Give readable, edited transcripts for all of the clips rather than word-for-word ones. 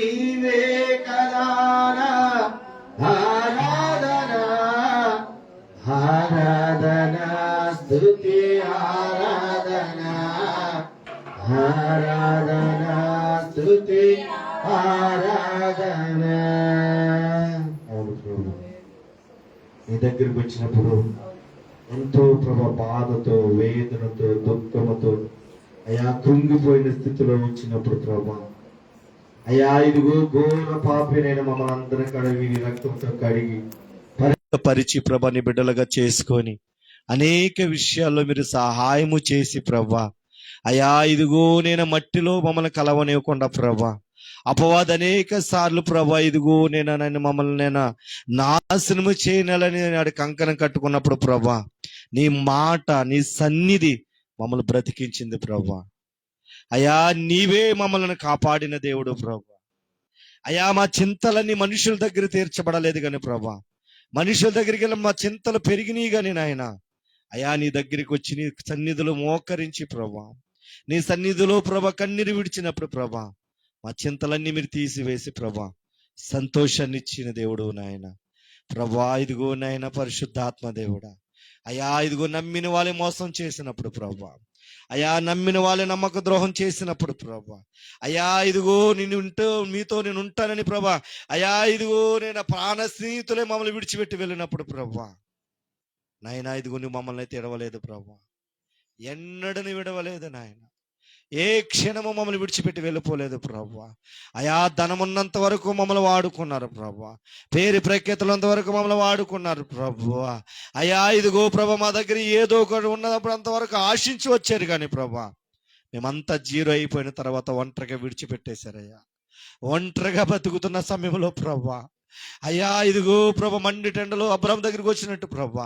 నీవే కదానా ఆరాధన ఆరాధన స్తుతి ఆరాధన ఆరాధన స్తుతి ఆరాధన. అవును ప్రభు, నీ దగ్గరికి వచ్చినప్పుడు ఎంతో ప్రభు బాధతో వేదనతో దుఃఖముతో అయా కృంగిపోయిన స్థితిలో వచ్చినప్పుడు ప్రభా అయా ఇదిగో ఘోర పాపినైన మమ్మల్ని అందరం కడిగి రక్తంతో కడిగి పరిచి ప్రభాని బిడ్డలుగా చేసుకొని అనేక విషయాల్లో మీరు సహాయము చేసి ప్రభా అయా ఇదిగో నేను మట్టిలో మమ్మల్ని కలవనివ్వకుండా ప్రభా అపవాద అనేక సార్లు ప్రభా ఇదిగో నేను మమ్మల్ని నేను నాశనము చేయనాలని నాడు కంకణం కట్టుకున్నప్పుడు ప్రభా నీ మాట నీ సన్నిధి మమ్మల్ని బ్రతికించింది ప్రభా. అయా నీవే మమ్మల్ని కాపాడిన దేవుడు ప్రభా. అయా మా చింతలన్నీ మనుషుల దగ్గర తీర్చబడలేదు కానీ ప్రభా, మనుషుల దగ్గరికి వెళ్ళి మా చింతలు పెరిగినాయి కానీ నాయన అయా నీ దగ్గరికి వచ్చి నీ సన్నిధిలో మోకరించి ప్రభా, నీ సన్నిధిలో ప్రభా కన్నీరు విడిచినప్పుడు ప్రభా మా చింతలన్నీ మీరు తీసివేసి ప్రభా సంతోషాన్ని ఇచ్చిన దేవుడు నాయన ప్రభా. ఇదిగో నాయన పరిశుద్ధాత్మ దేవుడా అయా ఇదిగో నమ్మిన వాళ్ళే మోసం చేసినప్పుడు ప్రభా, అయా నమ్మిన వాళ్ళే నమ్మక ద్రోహం చేసినప్పుడు ప్రభా, అయా ఇదిగో మీతో నేను ఉంటానని ప్రభా, అయా ఇదిగో నేను ప్రాణ స్నేహితులే మమ్మల్ని విడిచిపెట్టి వెళ్ళినప్పుడు ప్రభా నాయన ఇదిగో నువ్వు మమ్మల్ని అయితే విడవలేదు ప్రభా, ఎన్నడని విడవలేదు నాయన, ఏ క్షణము మమ్మల్ని విడిచిపెట్టి వెళ్ళిపోలేదు ప్రభా. అయా ధనమున్నంత వరకు మమ్మల్ని వాడుకున్నారు ప్రభా, పేరు ప్రఖ్యాతులంత వరకు మమ్మల్ని వాడుకున్నారు ప్రభా. అయా ఇదిగో ప్రభా మా దగ్గర ఏదో ఒకటి ఉన్నప్పుడు అంతవరకు ఆశించి వచ్చారు కానీ ప్రభా మేమంతా జీరో అయిపోయిన తర్వాత ఒంటరిగా విడిచిపెట్టేశారయ్యా. ఒంటరిగా బతుకుతున్న సమయంలో ప్రభా అయ్యా ఇదిగో ప్రభా మండి టెండలో అబ్రహాం దగ్గరికి వచ్చినట్టు ప్రభా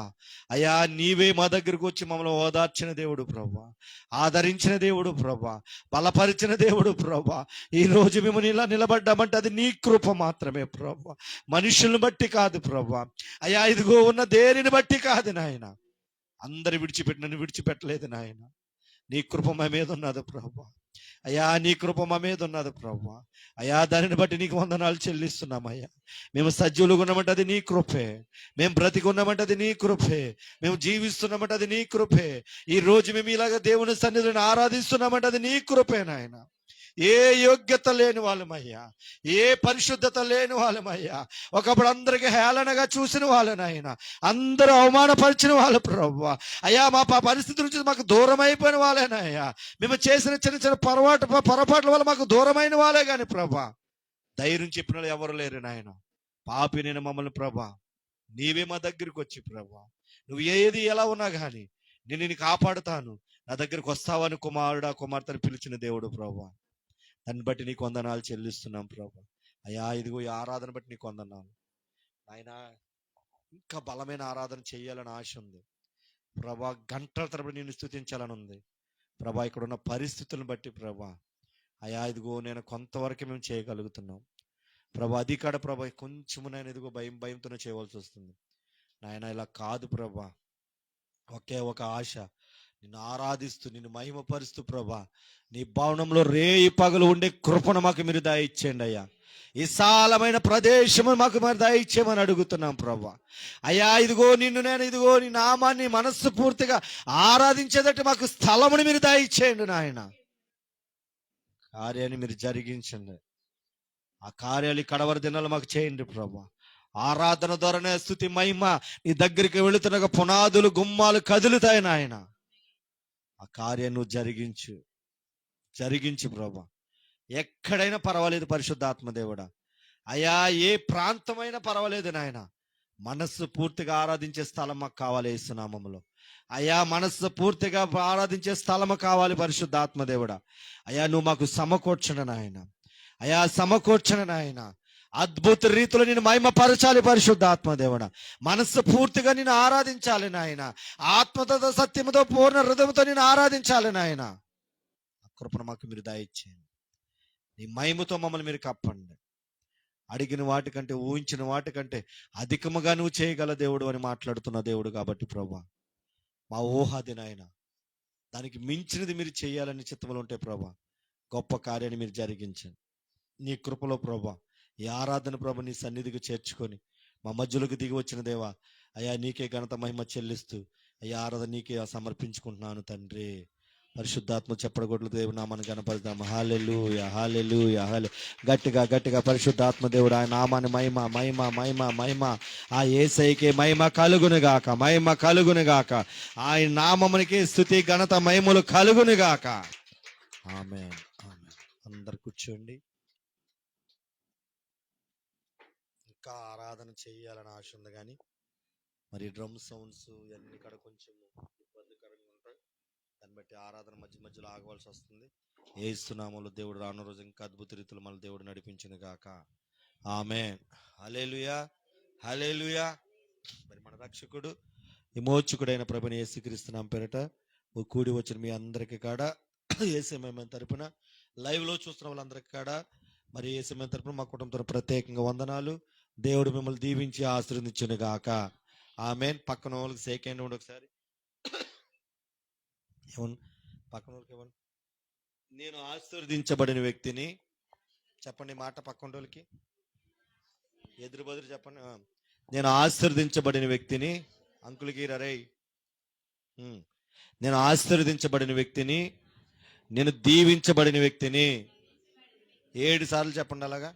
అయ్యా నీవే మా దగ్గరికి వచ్చి మమ్మల్ని ఓదార్చిన దేవుడు ప్రభా, ఆదరించిన దేవుడు ప్రభా, బలపరిచిన దేవుడు ప్రభా. ఈ రోజు మేము ఇలా నిలబడ్డామంటే అది నీ కృప మాత్రమే ప్రభా, మనుషుల్ని బట్టి కాదు ప్రభా. అయ్యా ఇదిగో ఉన్న దేనిని బట్టి కాదు నాయన, అందరు నన్ను విడిచిపెట్టలేదు నాయన, నీ కృప మా మీద ఉన్నది ప్రభా. అయ్యా నీ కృప మా మీద ఉన్నది ప్రభా. అయ్యా దానిని బట్టి నీకు వందనాలు చెల్లిస్తున్నామయ్యా. మేము సజీవులుగా ఉన్నామంటే అది నీ కృపే, మేము బ్రతికి ఉన్నామంటే అది నీ కృపే, మేము జీవిస్తున్నామంటే అది నీ కృపే, ఈ రోజు మేము ఇలాగ దేవుని సన్నిధిని ఆరాధిస్తున్నామంటే అది నీ కృపే నాయన. ఏ యోగ్యత లేని వాళ్ళమయ్యా, ఏ పరిశుద్ధత లేని వాళ్ళమయ్యా, ఒకప్పుడు అందరికి హేళనగా చూసిన వాళ్ళనైనా, అందరూ అవమానపరిచిన వాళ్ళు ప్రభా. అయ్యా మా పరిస్థితి నుంచి మాకు దూరం అయిపోయిన వాళ్ళేనయ్యా, మేము చేసిన చిన్న చిన్న పొరపాట్ల వల్ల మాకు దూరమైన వాళ్ళే కానీ ప్రభా ధైర్యం చెప్పిన వాళ్ళు ఎవరు లేరు నాయన. పాపి నేను మమ్మల్ని ప్రభా నీవే మా దగ్గరికి వచ్చి ప్రభా నువ్వు ఏది ఎలా ఉన్నా కానీ నేను కాపాడుతాను, నా దగ్గరికి వస్తావని కుమారుడా కుమార్తెను పిలిచిన దేవుడు ప్రభా. దాన్ని బట్టి నీకు వందనాలు చెల్లిస్తున్నాం ప్రభా. అయ్యా ఇదిగో ఈ ఆరాధన బట్టి నీకు వందనాలు ఆయన. ఇంకా బలమైన ఆరాధన చేయాలని ఆశ ఉంది ప్రభా, గంటల తరబడి నేను స్తుతించాలని ఉంది ప్రభా. ఇక్కడ ఉన్న పరిస్థితులను బట్టి ప్రభా అయ్యా ఇదిగో నేను కొంతవరకు మేము చేయగలుగుతున్నాం ప్రభా. అది కాడ ప్రభా కొంచెము నేను ఇదిగో భయంతోనే చేయవలసి వస్తుంది నాయన. ఇలా కాదు ప్రభా, ఒకే ఒక ఆశ, నిన్ను ఆరాధిస్తూ నిన్ను మహిమపరుస్తూ ప్రభా నీ భవనంలో రేయి పగలు ఉండే కృపను మాకు మీరు దయచేయండి అయ్యా. విశాలమైన ప్రదేశము మాకు మరి దయచేయమని అడుగుతున్నాం ప్రభా. అయ్యా ఇదిగో నేను ఇదిగో నీ నామాన్ని మనస్సు పూర్తిగా ఆరాధించేటట్టు మాకు స్థలముని మీరు దయచేయండి నాయన. కార్యాన్ని మీరు జరిగించండి, ఆ కార్యాలు కడవరి దినాలు మాకు చేయండి ప్రభా. ఆరాధన ద్వారానే స్తుతి మహిమ నీ దగ్గరికి వెళుతున్న పునాదులు గుమ్మాలు కదులుతాయి నాయన. ఆ కార్యం నువ్వు జరిగించు ప్రభా. ఎక్కడైనా పర్వాలేదు పరిశుద్ధాత్మ దేవుడా. అయ్యా ఏ ప్రాంతమైనా పర్వాలేదు నాయన, మనస్సు పూర్తిగా ఆరాధించే స్థలం మాకు కావాలి యేసునామములో. అయ్యా మనస్సు పూర్తిగా ఆరాధించే స్థలము కావాలి పరిశుద్ధాత్మ దేవుడా. అయ్యా నువ్వు మాకు సమకూర్చన నాయన, అయ్యా సమకూర్చన నాయన. అద్భుత రీతిలో నేను మహిమపరచాలి పరిశుద్ధాత్మ దేవుడా. మనస్సు పూర్తిగా నేను ఆరాధించాలి నాయన, ఆత్మతో సత్యముతో పూర్ణ హృదయంతో నేను ఆరాధించాలి నాయన. ఆ కృపను మాకు మీరు దయచేయండి, నీ మహిమతో మమ్మల్ని మీరు కప్పండి. అడిగిన వాటికంటే ఊహించిన వాటికంటే అధికముగా నువ్వు చేయగల దేవుడు అని మాట్లాడుతున్న దేవుడు కాబట్టి ప్రభా మా ఊహ అది నాయన, దానికి మించినది మీరు చేయాలని చిత్తములు ఉంటే ప్రభా గొప్ప కార్యాన్ని మీరు జరిగించండి. నీ కృపలో ప్రభా ఈ ఆరాధన ప్రభ నీ సన్నిధికి చేర్చుకొని మా మధ్యలోకి దిగి వచ్చిన దేవా అయ్యా నీకే ఘనత మహిమ చెల్లిస్తూ అయ్యా ఆరాధన నీకే సమర్పించుకుంటున్నాను తండ్రి. పరిశుద్ధాత్మ చెప్పడగొట్లు దేవుడు నామాన్ని కనపడతాము. హల్లెలూయా హల్లెలూయా హల్లె గట్టిగా గట్టిగా పరిశుద్ధాత్మ దేవుడు ఆయన నామాన్ని మహిమ మహిమ మహిమ మహిమ ఆ యేసయ్యకే మహిమ కలుగును గాక, మహిమ కలుగును గాక, ఆయన నామమునికి స్తుతి ఘనత మహిమలు కలుగును గాక. ఆమేన్ ఆమేన్. అందరు కూర్చోండి. ఇంకా ఆరాధన చేయాలని ఆశ ఉంది కానీ మరి డ్రమ్ సౌండ్స్ ఇవన్నీ ఇక్కడ కొంచెం ఇబ్బందికరంగా ఉంటాయి. దాన్ని బట్టి ఆరాధన మధ్య మధ్యలో ఆగవలసి వస్తుంది. ఏస్తున్నాములు దేవుడు రాను రోజు ఇంకా అద్భుత రీతిలో మన దేవుడు నడిపించును గాక. ఆమేన్ హల్లెలూయా హల్లెలూయా. మరి మన రక్షకుడు విమోచకుడైన ప్రభుని యేసుక్రీస్తు పేరిట కూడి వచ్చిన మీ అందరికీ కాడ యేసయ్య తరపున లైవ్ లో చూస్తున్న వాళ్ళందరికీ కాడ మరి యేసయ్య తరపున మా కుటుంబంతో ప్రత్యేకంగా వందనాలు. దేవుడు మిమ్మల్ని దీవించి ఆశీర్వదించును గాక. ఆమేన్. పక్కన వాళ్ళకి సెకండ్ ఉండి ఒకసారి పక్కన వాళ్ళకి ఇవ్వండి. నేను ఆశీర్వదించబడిన వ్యక్తిని చెప్పండి మాట పక్కన వాళ్ళకి ఎదురు బదురు చెప్పండి. నేను ఆశీర్వదించబడిన వ్యక్తిని అంకులకి రరే నేను ఆశీర్వదించబడిన వ్యక్తిని, నేను దీవించబడిన వ్యక్తిని 7 సార్లు చెప్పండి అలాగా.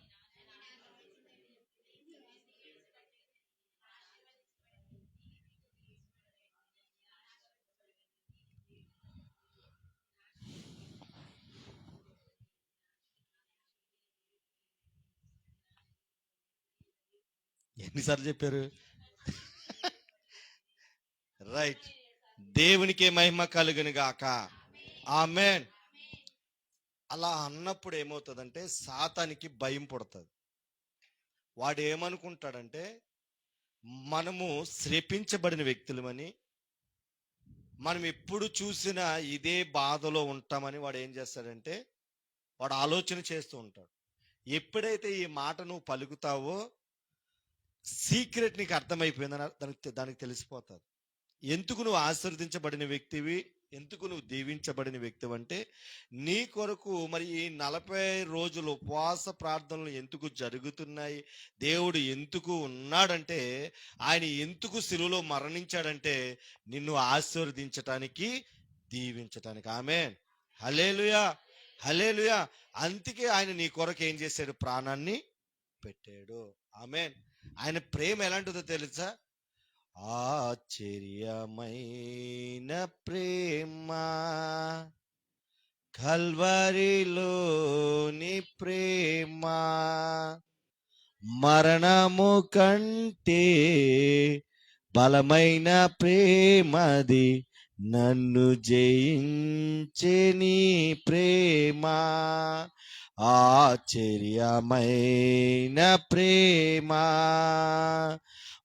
ఎన్నిసార్లు చెప్పారు? రైట్. దేవునికే మహిమ కలుగును గాక. ఆమేన్. అలా అన్నప్పుడు ఏమవుతుందంటే సాతానికి భయం పుడుతుంది. వాడు ఏమనుకుంటాడంటే మనము శ్రేపించబడిన వ్యక్తులమని, మనం ఎప్పుడు చూసినా ఇదే బాధలో ఉంటామని వాడు ఏం చేస్తాడంటే వాడు ఆలోచన చేస్తూ ఉంటాడు. ఎప్పుడైతే ఈ మాట నువ్వు పలుకుతావో సీక్రెట్ నీకు అర్థమైపోయిందని దానికి తెలిసిపోతుంది. ఎందుకు నువ్వు ఆశీర్వదించబడిన వ్యక్తివి, ఎందుకు నువ్వు దీవించబడిన వ్యక్తివి అంటే నీ కొరకు మరి ఈ 40 రోజులు ఉపవాస ప్రార్థనలు ఎందుకు జరుగుతున్నాయి, దేవుడు ఎందుకు ఉన్నాడంటే, ఆయన ఎందుకు శిలువలో మరణించాడంటే నిన్ను ఆశీర్వదించటానికి, దీవించటానికి. ఆమేన్ హల్లెలూయా హల్లెలూయా. అందుకే ఆయన నీ కొరకు ఏం చేశాడు? ప్రాణాన్ని పెట్టాడు. ఆమేన్. ఆయన ప్రేమ ఎలాంటిదో తెలుసా? ఆశ్చర్యమైన ప్రేమ, కల్వరిలోని ప్రేమ, మరణము కంటే బలమైన ప్రేమది, నన్ను జయించే నీ ప్రేమ. ఆశ్చర్యమైన ప్రేమ,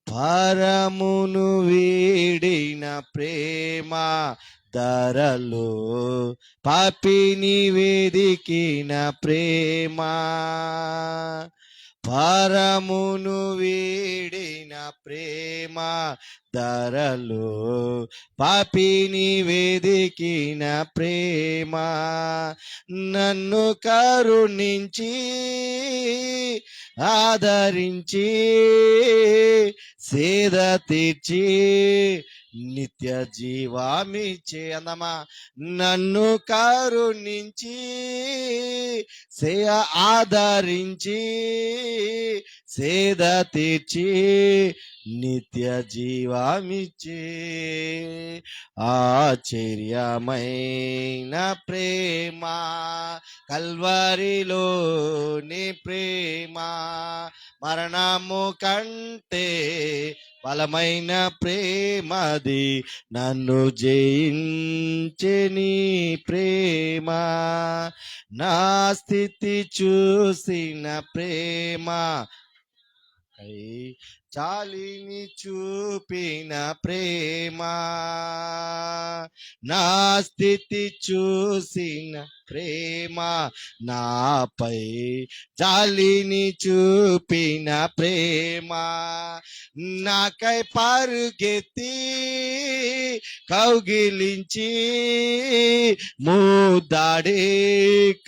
పరమును వీడిన ప్రేమ, ధరలో పాపిని వెదికిన ప్రేమ, పరమును వీడిన ప్రేమ, ధరలో పాపిని వెదికిన ప్రేమ, నన్ను కరుణించి ఆదరించి సేద తీర్చి నిత్య జీవామిచ్చే అందమా. నన్ను కరుణించి ఆదరించి సేద తీర్చి నిత్య జీవామిచ్చే ఆశ్చర్యమైన ప్రేమ, కల్వరిలోని ప్రేమ, మరణము కంటే బలమైన ప్రేమది, నన్ను జయించే నీ ప్రేమ, నా స్థితి చూసిన ప్రేమ, జాలిని చూపిన ప్రేమ, నా స్థితి చూసిన ప్రేమ, నాపై జాలిని చూపిన ప్రేమ, నాకై పరుగెత్తి కౌగిలించి మూదాడే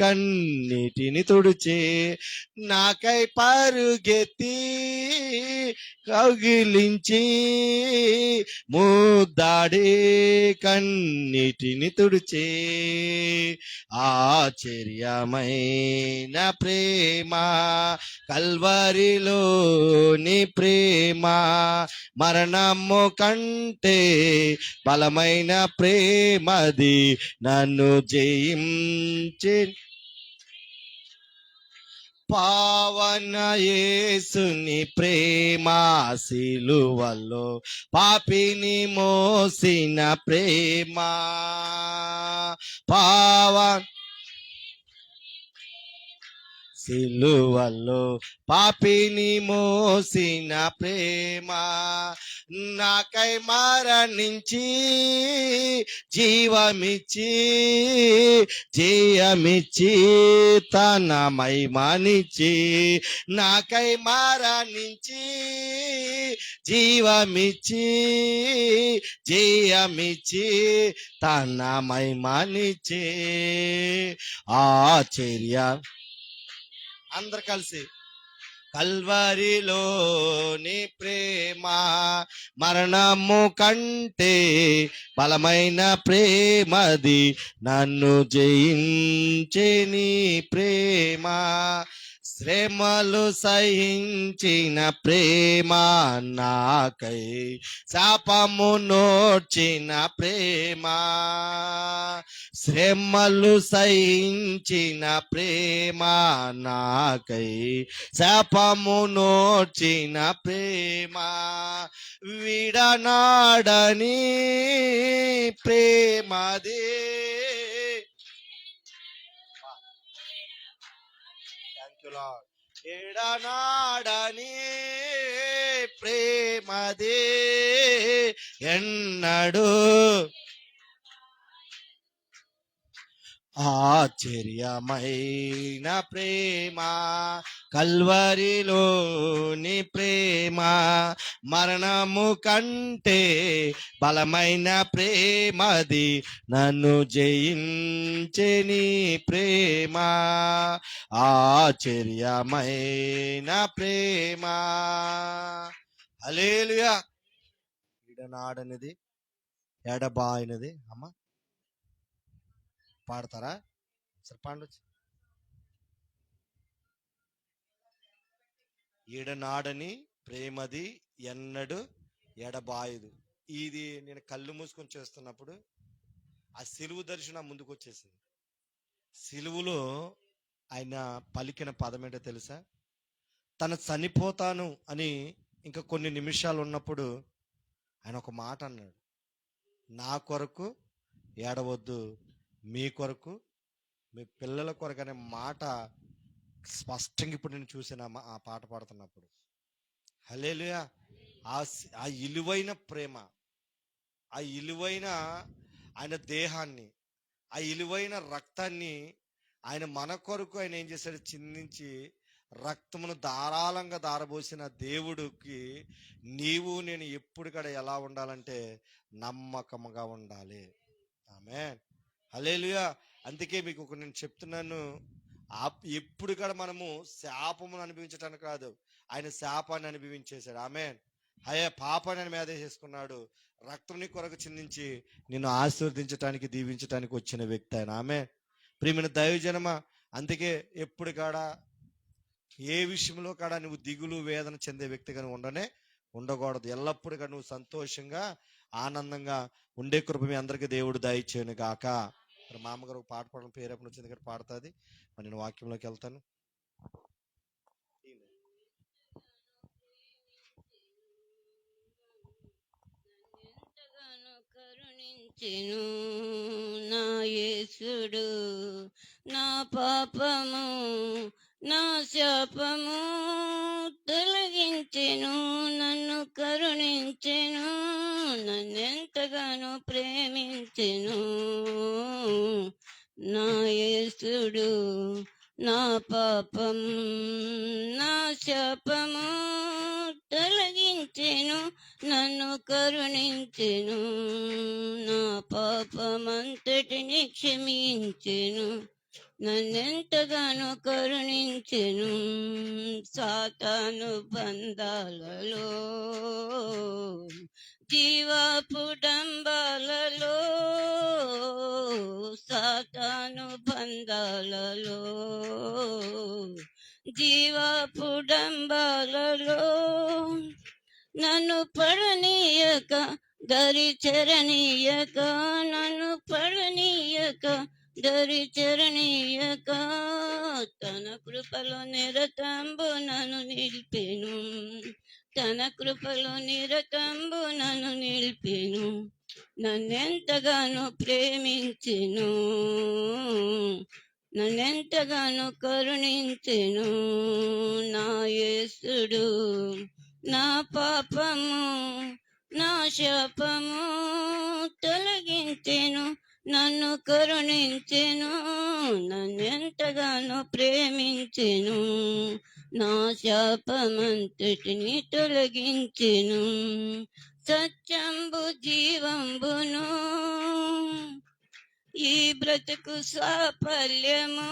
కన్నీటిని తుడిచే, నాకై పరుగెత్తి కౌగిలించి మూదాడే కన్నీటిని తుడిచే, ఆశ్చర్యమైన ప్రేమ కల్వరిలోని ప్రేమ, మరణము కంటే బలమైన ప్రేమది నన్ను జయించి, పావన యేసుని ప్రేమ సిలువలో పాపిని మోసిన ప్రేమ, పావన సిలువలో పాపిని మోసిన ప్రేమ, నాకై మరణించి జీవమిచ్చి జయమిచ్చి తన మహిమనిచ్చి, నాకై మరణించి జీవమిచ్చి జయమిచ్చి తన మహిమనిచ్చి, ఆశ్చర్య అందరు కలిసి, కల్వరిలోని ప్రేమ మరణము కంటే బలమైన ప్రేమది నన్ను జయించే నీ ప్రేమ, శ్రమలు సహించిన ప్రేమ, నాకై శాపము నోర్చిన ప్రేమ, శ్రమలు సహించిన ప్రేమ, నాకై శాపము నోర్చిన ప్రేమ, విడనాడని ప్రేమదే, ఎడనాడని ప్రేమదే ఎన్నడు, ఆశ్చర్యమైన ప్రేమ కల్వరిలోని ప్రేమ, మరణము కంటే బలమైన ప్రేమది నన్ను జయించే నీ ప్రేమ, ఆశ్చర్యమైన ప్రేమ. హల్లెలూయా. ఈడనాడనిది ఎడబాయినది. అమ్మ పాడతారా? సరే పాడొచ్చు. ఈడనాడని ప్రేమది ఎన్నడు ఎడబాయదు. ఇది నేను కళ్ళు మూసుకొని చేస్తున్నప్పుడు ఆ సిలువు దర్శనం ముందుకు వచ్చేసింది. సిలువులో ఆయన పలికిన పదం ఏంటో తెలుసా? తను చనిపోతాను అని ఇంకా కొన్ని నిమిషాలు ఉన్నప్పుడు ఆయన ఒక మాట అన్నాడు, నా కొరకు ఏడవద్దు, మీ కొరకు మీ పిల్లల కొరకు అనే మాట స్పష్టంగా ఇప్పుడు నేను చూసిన ఆ పాట పాడుతున్నప్పుడు. హల్లెలూయా. ఆ ఇలువైన ప్రేమ, ఆ ఇలువైన ఆయన దేహాన్ని, ఆ ఇలువైన రక్తాన్ని ఆయన మన కొరకు ఆయన ఏం చేశాడు? చిందించి రక్తమును ధారాళంగా దారబోసిన దేవుడికి నీవు నేను ఎప్పుడు కూడా ఎలా ఉండాలంటే నమ్మకముగా ఉండాలి. ఆమేన్. హల్లెలూయా. అందుకే మీకు ఒక నేను చెప్తున్నాను, ఎప్పుడు కూడా మనము శాపమును అనుభవించటానికి కాదు, ఆయన శాపాన్ని అనుభవించేశాడు. ఆమేన్. పాపాన్ని ఆయన మీద చేసుకున్నాడు, రక్తం నీ కొరకు చిందించి నిన్ను ఆశీర్వదించడానికి దీవించడానికి వచ్చిన వ్యక్తి ఆయన. ఆమేన్. ప్రియమైన దైవజనమా, అందుకే ఎప్పుడు కాడా ఏ విషయంలో కాడా నువ్వు దిగులు వేదన చెందే వ్యక్తిగా ఉండకూడదు. ఎల్లప్పుడూ కూడా నువ్వు సంతోషంగా ఆనందంగా ఉండే కృప మీ అందరికీ దేవుడు దయచేయను గాక. మరి మా అమ్మగారు పాట పాడడం పేరేపటి వచ్చింది దగ్గర పాడుతుంది. మరి నేను వాక్యంలోకి వెళ్తాను. కరుణించెను నా యేసుడు, నా పాపము నా శాపము తొలగించెను, నన్ను కరుణించెను, నన్నెంతగానో ప్రేమించెను. నా యేసుడు నా పాపం నా శాపము తొలగించెను, నన్ను కరుణించెను, నా పాపమంతటిని క్షమించెను, నన్నెంతగానో కరుణించెను. సాతాను బంధాలలో జీవపు డంబాలలో, సాతాను బంధాలలో జీవపు డంబాలలో నన్ను పడనీయక దరి చరణీయక, నన్ను పడనీయక దరి చరణీయక, తన కృపలో నిరతంబు నన్ను నిలిపెను, తన కృపలో నిరతంబు నన్ను నిలిపెను, నన్నెంతగానో ప్రేమించెను, నన్నెంతగానో కరుణించెను. నా యేసుడు నా పాపము నా శాపము తొలగించెను, నన్ను కరుణించెను, నన్నెంతగానో ప్రేమించెను, నా శాపమంతటిని తొలగించెను. సత్యంబు జీవంబును ఈ బ్రతుకు సాఫల్యము,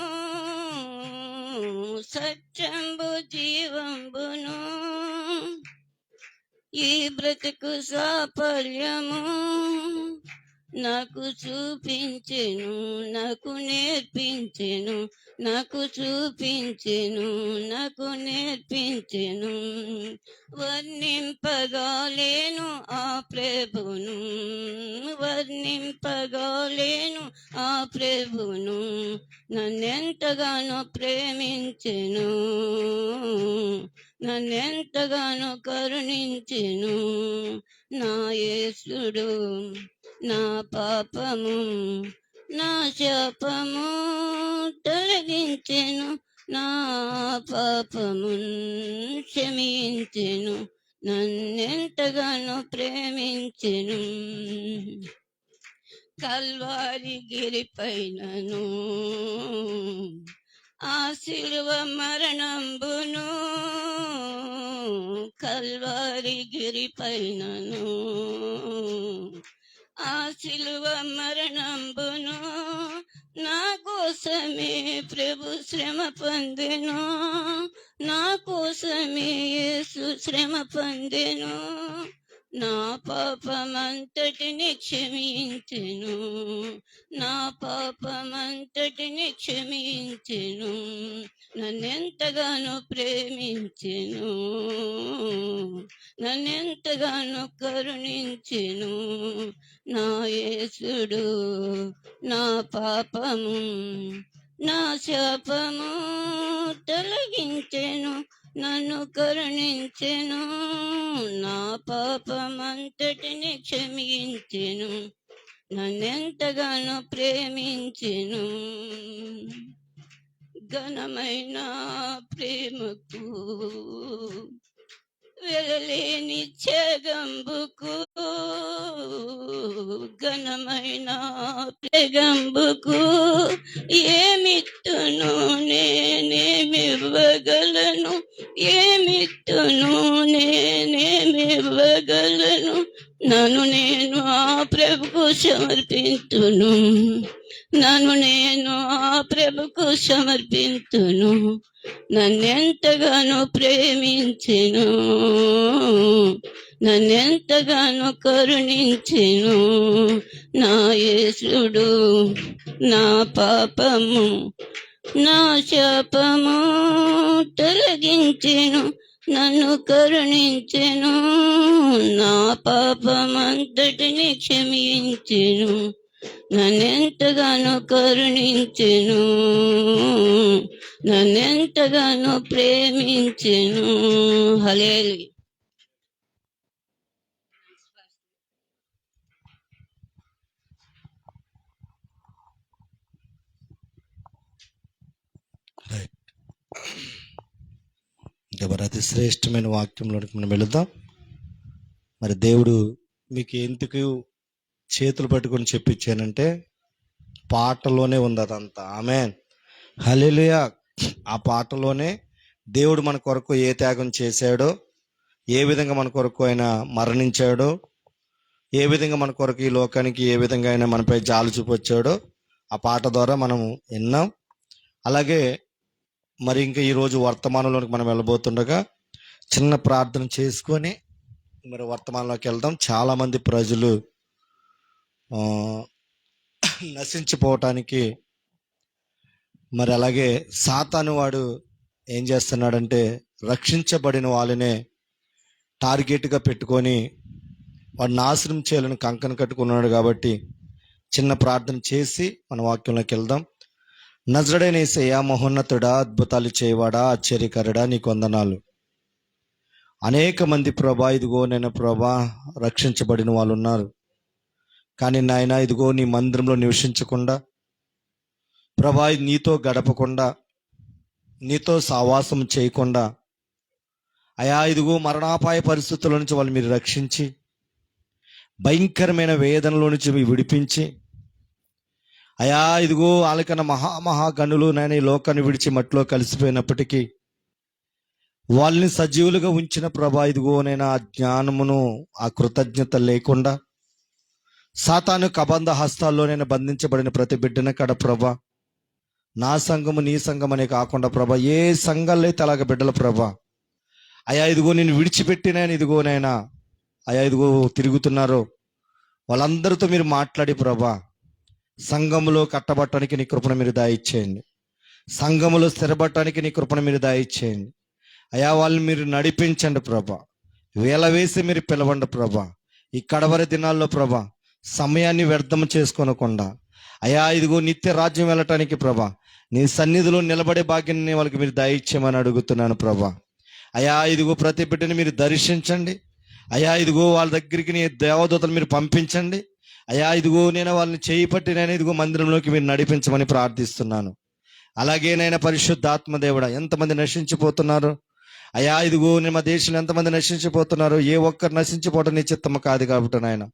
సత్యంబు జీవంబును ఈ బ్రతుకు సాఫల్యము, నాకు చూపించెను, నాకు నేర్పించెను, నాకు చూపించెను, నాకు నేర్పించెను. వర్ణింపగాలేను ఆ ప్రభును, వర్ణింపగాలేను ఆ ప్రభును, నన్నెంతగానో ప్రేమించెను, నన్నెంతగానో కరుణించెను. నా యేసుడు నా పాపము నా శాపము తొలగించెను, నా పాపము క్షమించెను, నన్నెంతగానో ప్రేమించెను. కల్వారి గిరిపైనను ఆ శిలువ మరణంబును, కల్వారి గిరిపైనను ఆ శిలువ మరణంబును, నా కోసమే ప్రభు శ్రమ పొందెను, నా కోసమే యేసు శ్రమ పొందెను, నా పాపమంతటిని క్షమించెను, నా పాపమంతటిని క్షమించెను, నన్నెంతగానో ప్రేమించెను, నన్నెంతగానో కరుణించెను. నా యేసుడు నా పాపము నా శాపము తొలగించెను, నన్ను కరుణించెను, నా పాపమంతటిని క్షమించెను, నన్నెంతగానో ప్రేమించెను. ఘనమైన ప్రేమకు వెలలేని త్యాగంబుకు, ఘనమైన త్యాగంబుకు ఏమిత్తును నేనేమివ్వగలను, ఏమిత్తును నేనేమివ్వగలను, నన్ను నేను ఆ ప్రభుకు సమర్పింతును, నన్ను నేను ఆ ప్రభుకు సమర్పింతును, నన్నెంతగానో ప్రేమించెను, నన్నెంతగానో కరుణించెను. నా యేసుడు నా పాపము నా శాపము తొలగించెను, నన్ను కరుణించెను, నా పాపమంతటిని క్షమించెను, నన్నెంతగానో కరుణించెను, నన్నెంతగానో ప్రేమించెను. హల్లెలూయా. ఇంకా మరి అతి శ్రేష్టమైన వాక్యంలోనికి మనం వెళుదాం. మరి దేవుడు మీకు ఎందుకు చేతులు పట్టుకొని చెప్పించానంటే పాటలోనే ఉంది అదంతా. ఆమేన్, హల్లెలూయా. ఆ పాటలోనే దేవుడు మన కొరకు ఏ త్యాగం చేశాడో, ఏ విధంగా మన కొరకు ఆయన మరణించాడో, ఏ విధంగా మన కొరకు ఈ లోకానికి ఏ విధంగా ఆయన మనపై జాలి చూపొచ్చాడో ఆ పాట ద్వారా మనం విన్నాం. అలాగే మరి ఇంకా ఈరోజు వర్తమానంలోకి మనం వెళ్ళబోతుండగా చిన్న ప్రార్థన చేసుకొని మరి వర్తమానంలోకి వెళ్దాం. చాలామంది ప్రజలు ఆ, నశించిపోవటానికి మరి అలాగే సాతాను వాడు ఏం చేస్తున్నాడంటే రక్షించబడిన వాళ్ళనే టార్గెట్గా పెట్టుకొని వాడు నాశనం చేయాలని కంకణ కట్టుకున్నాడు. కాబట్టి చిన్న ప్రార్థన చేసి మన వాక్యంలోకి వెళ్దాం. నజరుడైన యేసయ్యా, మహోన్నతుడా, అద్భుతాలు చేయవాడా, ఆశ్చర్యకరుడా, నీకు వందనాలు. అనేక మంది ప్రభా, ఇదిగో నేను ప్రభా రక్షించబడిన వాళ్ళు ఉన్నారు. కానీ నాయన ఇదిగో నీ మందిరంలో నివసించకుండా ప్రభా నీతో గడపకుండా, నీతో సావాసం చేయకుండా అయా ఇదిగో మరణాపాయ పరిస్థితుల నుంచి వాళ్ళు మీరు రక్షించి, భయంకరమైన వేదనలో నుంచి మీరు విడిపించి, అయా ఇదిగో వాళ్ళకన్నా మహాగణులు నాయన ఈ లోకాన్ని విడిచి మట్టిలో కలిసిపోయినప్పటికీ వాళ్ళని సజీవులుగా ఉంచిన ప్రభా, ఇదిగో నేను ఆ జ్ఞానమును ఆ కృతజ్ఞత లేకుండా సాతాను కబంధ హస్తాల్లో నేను బంధించబడిన ప్రతి బిడ్డన కడ ప్రభా, నా సంఘము నీ సంఘం అనే కాకుండా ప్రభా, ఏ సంఘాల్లో అయితే అలాగ బిడ్డల ప్రభా అయా ఇదిగో నేను విడిచిపెట్టినాను, ఇదిగోనైనా అయా ఇదిగో తిరుగుతున్నారో వాళ్ళందరితో మీరు మాట్లాడి ప్రభా, సంఘములో కట్టబట్టడానికి నీ కృపను మీరు దాయిచ్చేయండి. సంఘములో స్థిరపడటానికి నీ కృపను మీరు దాయిచ్చేయండి. అయా వాళ్ళని మీరు నడిపించండి ప్రభా, వేల వేసి మీరు పిలవండి ప్రభా. ఈ కడవరి దినాల్లో ప్రభా సమయాన్ని వ్యర్థం చేసుకోనకుండా అయా ఇదిగో నిత్య రాజ్యం వెళ్ళటానికి ప్రభా నీ సన్నిధిలో నిలబడే భాగ్యాన్ని వాళ్ళకి మీరు దయచేయమని అడుగుతున్నాను ప్రభా. అయా ఇదిగో ప్రతి బిడ్డని మీరు దర్శించండి. అయా ఇదిగో వాళ్ళ దగ్గరికి నీ దేవదూతలు మీరు పంపించండి. అయా ఇదిగో నేను వాళ్ళని చేయి పట్టి నేను ఇదిగో మందిరంలోకి మీరు నడిపించమని ప్రార్థిస్తున్నాను. అలాగే నైనా పరిశుద్ధాత్మ దేవుడా, ఎంతమంది నశించిపోతున్నారు అయా ఇదిగో నేను మా దేశంలో ఎంతమంది నశించిపోతున్నారు. ఏ ఒక్కరు నశించిపోవడం నీ చిత్తము కాదు కాబట్టి నాయన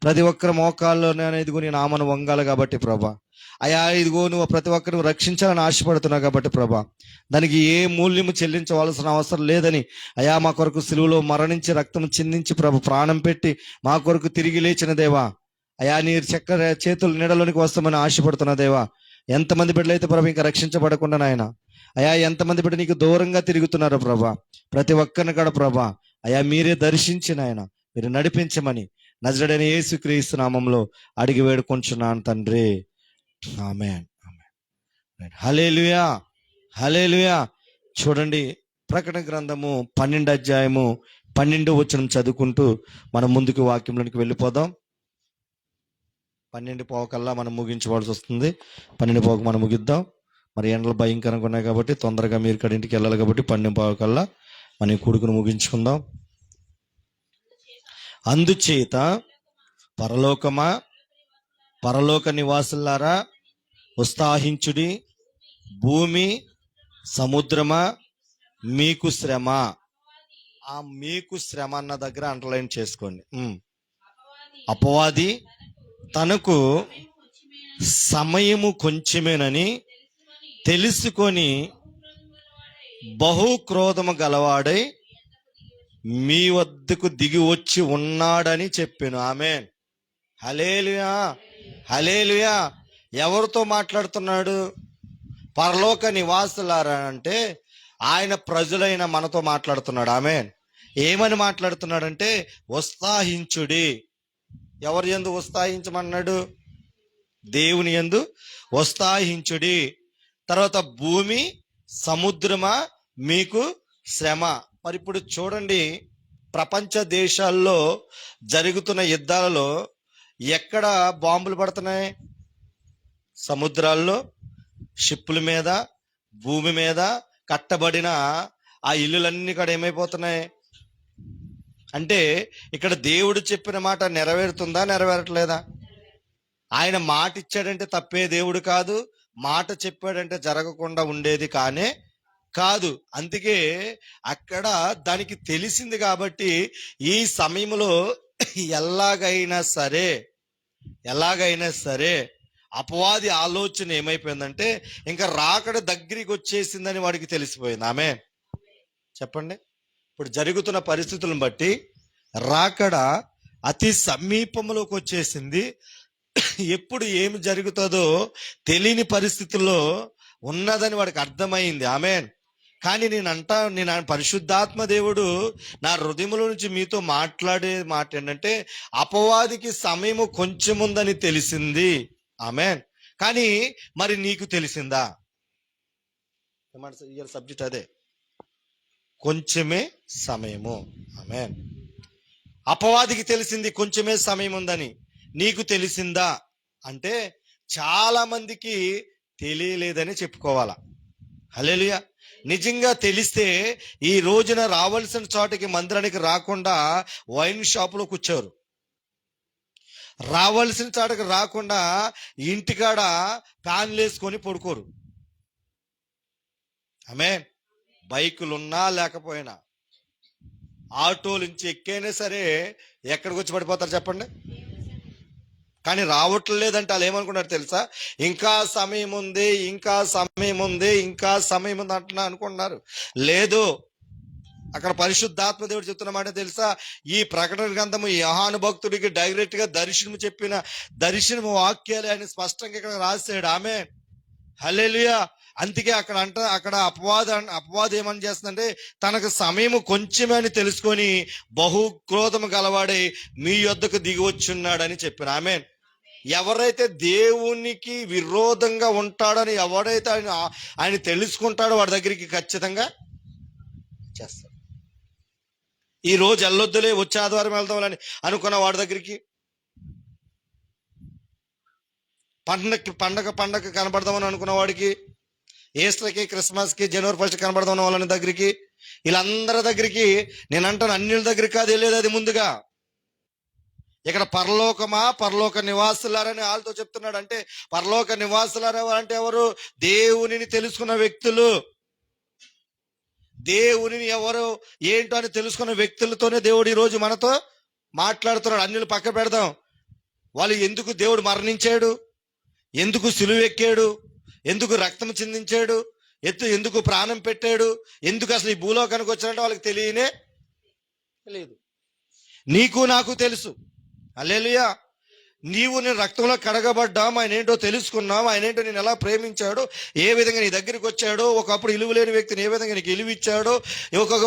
ప్రతి ఒక్కరి మోకాల్లో నేను ఇదిగో నీ నామను వంగాలి కాబట్టి ప్రభా, అయా ఇదిగో నువ్వు ప్రతి ఒక్కరు రక్షించాలని ఆశపడుతున్నావు కాబట్టి ప్రభా, దానికి ఏ మూల్యము చెల్లించవలసిన అవసరం లేదని అయా మా కొరకు సిలువలో మరణించి రక్తం చిందించి ప్రభు ప్రాణం పెట్టి మా కొరకు తిరిగి లేచిన దేవా, అయా నీ చక్కెర చేతుల నీడలోనికి వస్తామని ఆశపడుతున్న దేవా, ఎంతమంది బిడ్డలైతే ప్రభు ఇంకా రక్షించబడకుండా నాయన అయా ఎంతమంది బిడ్డ నీకు దూరంగా తిరుగుతున్నారో ప్రభా, ప్రతి ఒక్కరిని కూడా ప్రభా అయా మీరే దర్శించిన ఆయన మీరు నడిపించమని నజరుడైన యేసుక్రీస్తు నామంలో అడిగి వేడుకొంచున్నాను తండ్రి, ఆమేన్. హల్లెలూయా, హల్లెలూయా. చూడండి, ప్రకటన గ్రంథము 12 అధ్యాయము 12 వచనం చదువుకుంటూ మనం ముందుకు వాక్యంలోనికి వెళ్ళిపోదాం. 12:15 మనం ముగించవలసి వస్తుంది. 12:15 మనం ముగిద్దాం. మరి ఎండలు భయంకరంగా ఉన్నాయి కాబట్టి తొందరగా మీరు ఇక్కడ ఇంటికి వెళ్ళాలి కాబట్టి 12:15 మన కొడుకును ముగించుకుందాం. అందుచేత పరలోకమా, పరలోక నివాసులారా ఉత్సాహించుడి, భూమి సముద్రమా మీకు శ్రమ. ఆ మీకు శ్రమ అన్న దగ్గర అండర్లైన్ చేసుకోండి. అపవాది తనకు సమయము కొంచెమేనని తెలుసుకొని బహు క్రోధము గలవాడై మీ వద్దకు దిగి వచ్చి ఉన్నాడని చెప్పాను. ఆమేన్, హల్లెలూయా, హల్లెలూయా. ఎవరితో మాట్లాడుతున్నాడు? పరలోక నివాసులారా అంటే ఆయన ప్రజలైన మనతో మాట్లాడుతున్నాడు. ఆమేన్. ఏమని మాట్లాడుతున్నాడంటే ఉత్సాహించుడి. ఎవరి యందు ఉత్సాహించమన్నాడు? దేవుని యందు ఉత్సాహించుడి. తర్వాత భూమి సముద్రమా మీకు శ్రమ. మరి ఇప్పుడు చూడండి, ప్రపంచ దేశాల్లో జరుగుతున్న యుద్ధాలలో ఎక్కడ బాంబులు పడుతున్నాయి? సముద్రాల్లో, షిప్పుల మీద, భూమి మీద కట్టబడిన ఆ ఇల్లులన్నీ కూడా ఏమైపోతున్నాయి అంటే ఇక్కడ దేవుడు చెప్పిన మాట నెరవేరుతుందా, నెరవేరట్లేదా? ఆయన మాట ఇచ్చాడంటే తప్పే దేవుడు కాదు, మాట చెప్పాడంటే జరగకుండా ఉండేది కానే కాదు. అందుకే అక్కడ దానికి తెలిసింది కాబట్టి ఈ సమయంలో ఎలాగైనా సరే అపవాది ఆలోచన ఏమైపోయిందంటే ఇంకా రాకడ దగ్గరికి వచ్చేసిందని వాడికి తెలిసిపోయింది. ఆమె చెప్పండి. ఇప్పుడు జరుగుతున్న పరిస్థితులను బట్టి రాకడ అతి సమీపంలోకి వచ్చేసింది. ఎప్పుడు ఏమి జరుగుతుందో తెలియని పరిస్థితుల్లో ఉన్నదని వాడికి అర్థమైంది. ఆమెన్. కానీ నేను పరిశుద్ధాత్మ దేవుడు నా హృదయంలో నుంచి మీతో మాట్లాడే మాట ఏంటంటే అపవాదికి సమయము కొంచెం ఉందని తెలిసింది. ఆమెన్. కానీ మరి నీకు తెలిసిందా? సబ్జెక్ట్ అదే, కొంచెమే సమయము. ఆమెన్. అపవాదికి తెలిసింది కొంచెమే సమయం ఉందని. నీకు తెలిసిందా అంటే చాలా మందికి తెలియలేదని చెప్పుకోవాలా. హల్లెలూయా. నిజంగా తెలిస్తే ఈ రోజున రావాల్సిన చోటకి మందిరానికి రాకుండా వైన్ షాపులో కూర్చోరు, రావాల్సిన చోటకి రాకుండా ఇంటికాడ ఫ్యాన్లు వేసుకొని పడుకోరు. ఆమేన్. బైకులు ఉన్నా లేకపోయినా ఆటోలు నుంచి ఎక్కైనా సరే ఎక్కడికి వచ్చి పడిపోతారు చెప్పండి. కానీ రావట్లేదంటే వాళ్ళు ఏమనుకున్నారు తెలుసా? ఇంకా సమయం ఉంది అంటున్నా అనుకుంటున్నారు. లేదు, అక్కడ పరిశుద్ధాత్మ దేవుడు చెప్తున్న మాట తెలుసా? ఈ ప్రకటన గ్రంథము యోహాను భక్తుడికి డైరెక్ట్ గా దర్శనము వాక్యాలు ఆయన స్పష్టంగా ఇక్కడ రాశాడు. ఆమేన్. హల్లెలూయా. అందుకే అక్కడ అపవాదం ఏమని చేస్తుందంటే తనకు సమయము కొంచెమే అని తెలుసుకొని బహు క్రోధము గలవాడై మీ యొద్దకు దిగి వచ్చున్నాడని చెప్పాను. ఆమేన్. ఎవరైతే దేవునికి విరోధంగా ఉంటాడని ఎవరైతే ఆయన తెలుసుకుంటాడో వాడి దగ్గరికి ఖచ్చితంగా చేస్తాడు. ఈ రోజు వెళ్ళొద్దులే, వచ్చే ఆదివారం వెళ్దామని అనుకున్న వాడి దగ్గరికి, పండగ కనబడదామని అనుకున్న వాడికి, ఈస్టర్కి క్రిస్మస్కి జనవరి 1 కనబడదామని వాళ్ళని దగ్గరికి, వీళ్ళందరి దగ్గరికి నేను అంటాను అన్యుల దగ్గరికి కాదు వెళ్ళేది. అది ముందుగా ఇక్కడ పరలోక నివాసులారని వాళ్ళతో చెప్తున్నాడు. అంటే పరలోక నివాసులారా అంటే ఎవరు? దేవునిని తెలుసుకున్న వ్యక్తులు. దేవునిని ఎవరు ఏంటో అని తెలుసుకున్న వ్యక్తులతోనే దేవుడు ఈరోజు మనతో మాట్లాడుతున్నాడు. అన్యులు పక్క పెడదాం. వాళ్ళు ఎందుకు దేవుడు మరణించాడు, ఎందుకు సిలువ ఎక్కాడు, ఎందుకు రక్తం చిందించాడు, ఎందుకు ప్రాణం పెట్టాడు, ఎందుకు అసలు ఈ భూలోకానికి వచ్చాడంటే వాళ్ళకి తెలియనే తెలియదు. నీకు నాకు తెలుసు. హల్లెలూయా. నేను రక్తంలో కడగబడ్డాం, ఆయన ఏంటో తెలుసుకున్నాం, ఆయన ఏంటో నేను ఎలా ప్రేమించాడో, ఏ విధంగా నీ దగ్గరికి వచ్చాడో, ఒకప్పుడు ఇలువ లేని వ్యక్తిని ఏ విధంగా నీకు ఇలువ ఇచ్చాడో,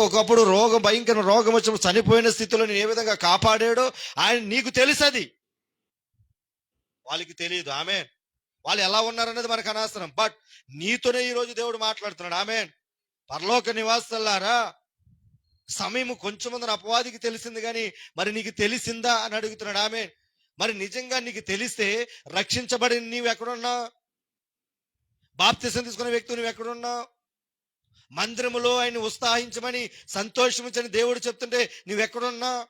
ఒకప్పుడు భయంకర రోగం వచ్చినప్పుడు చనిపోయిన స్థితిలో నేను ఏ విధంగా కాపాడాడో ఆయన నీకు తెలుసు. అది వాళ్ళకి తెలియదు. ఆమేన్. వాళ్ళు ఎలా ఉన్నారనేది మనకు అనవసరం. బట్ నీతోనే ఈరోజు దేవుడు మాట్లాడుతున్నాడు. ఆమేన్. పరలోక నివాసులారా, సమయము కొంచెం ఉందని అపవాదికి తెలిసింది కానీ మరి నీకు తెలిసిందా అని అడుగుతున్నాడు. ఆమేన్. మరి నిజంగా నీకు తెలిస్తే రక్షించబడి నీవు ఎక్కడున్నావు? బాప్తిసం తీసుకున్న వ్యక్తి నువ్వు ఎక్కడున్నావు? మందిరములో ఆయన ఉత్సాహించమని సంతోషించని దేవుడు చెప్తుంటే నువ్వెక్కడున్నావు?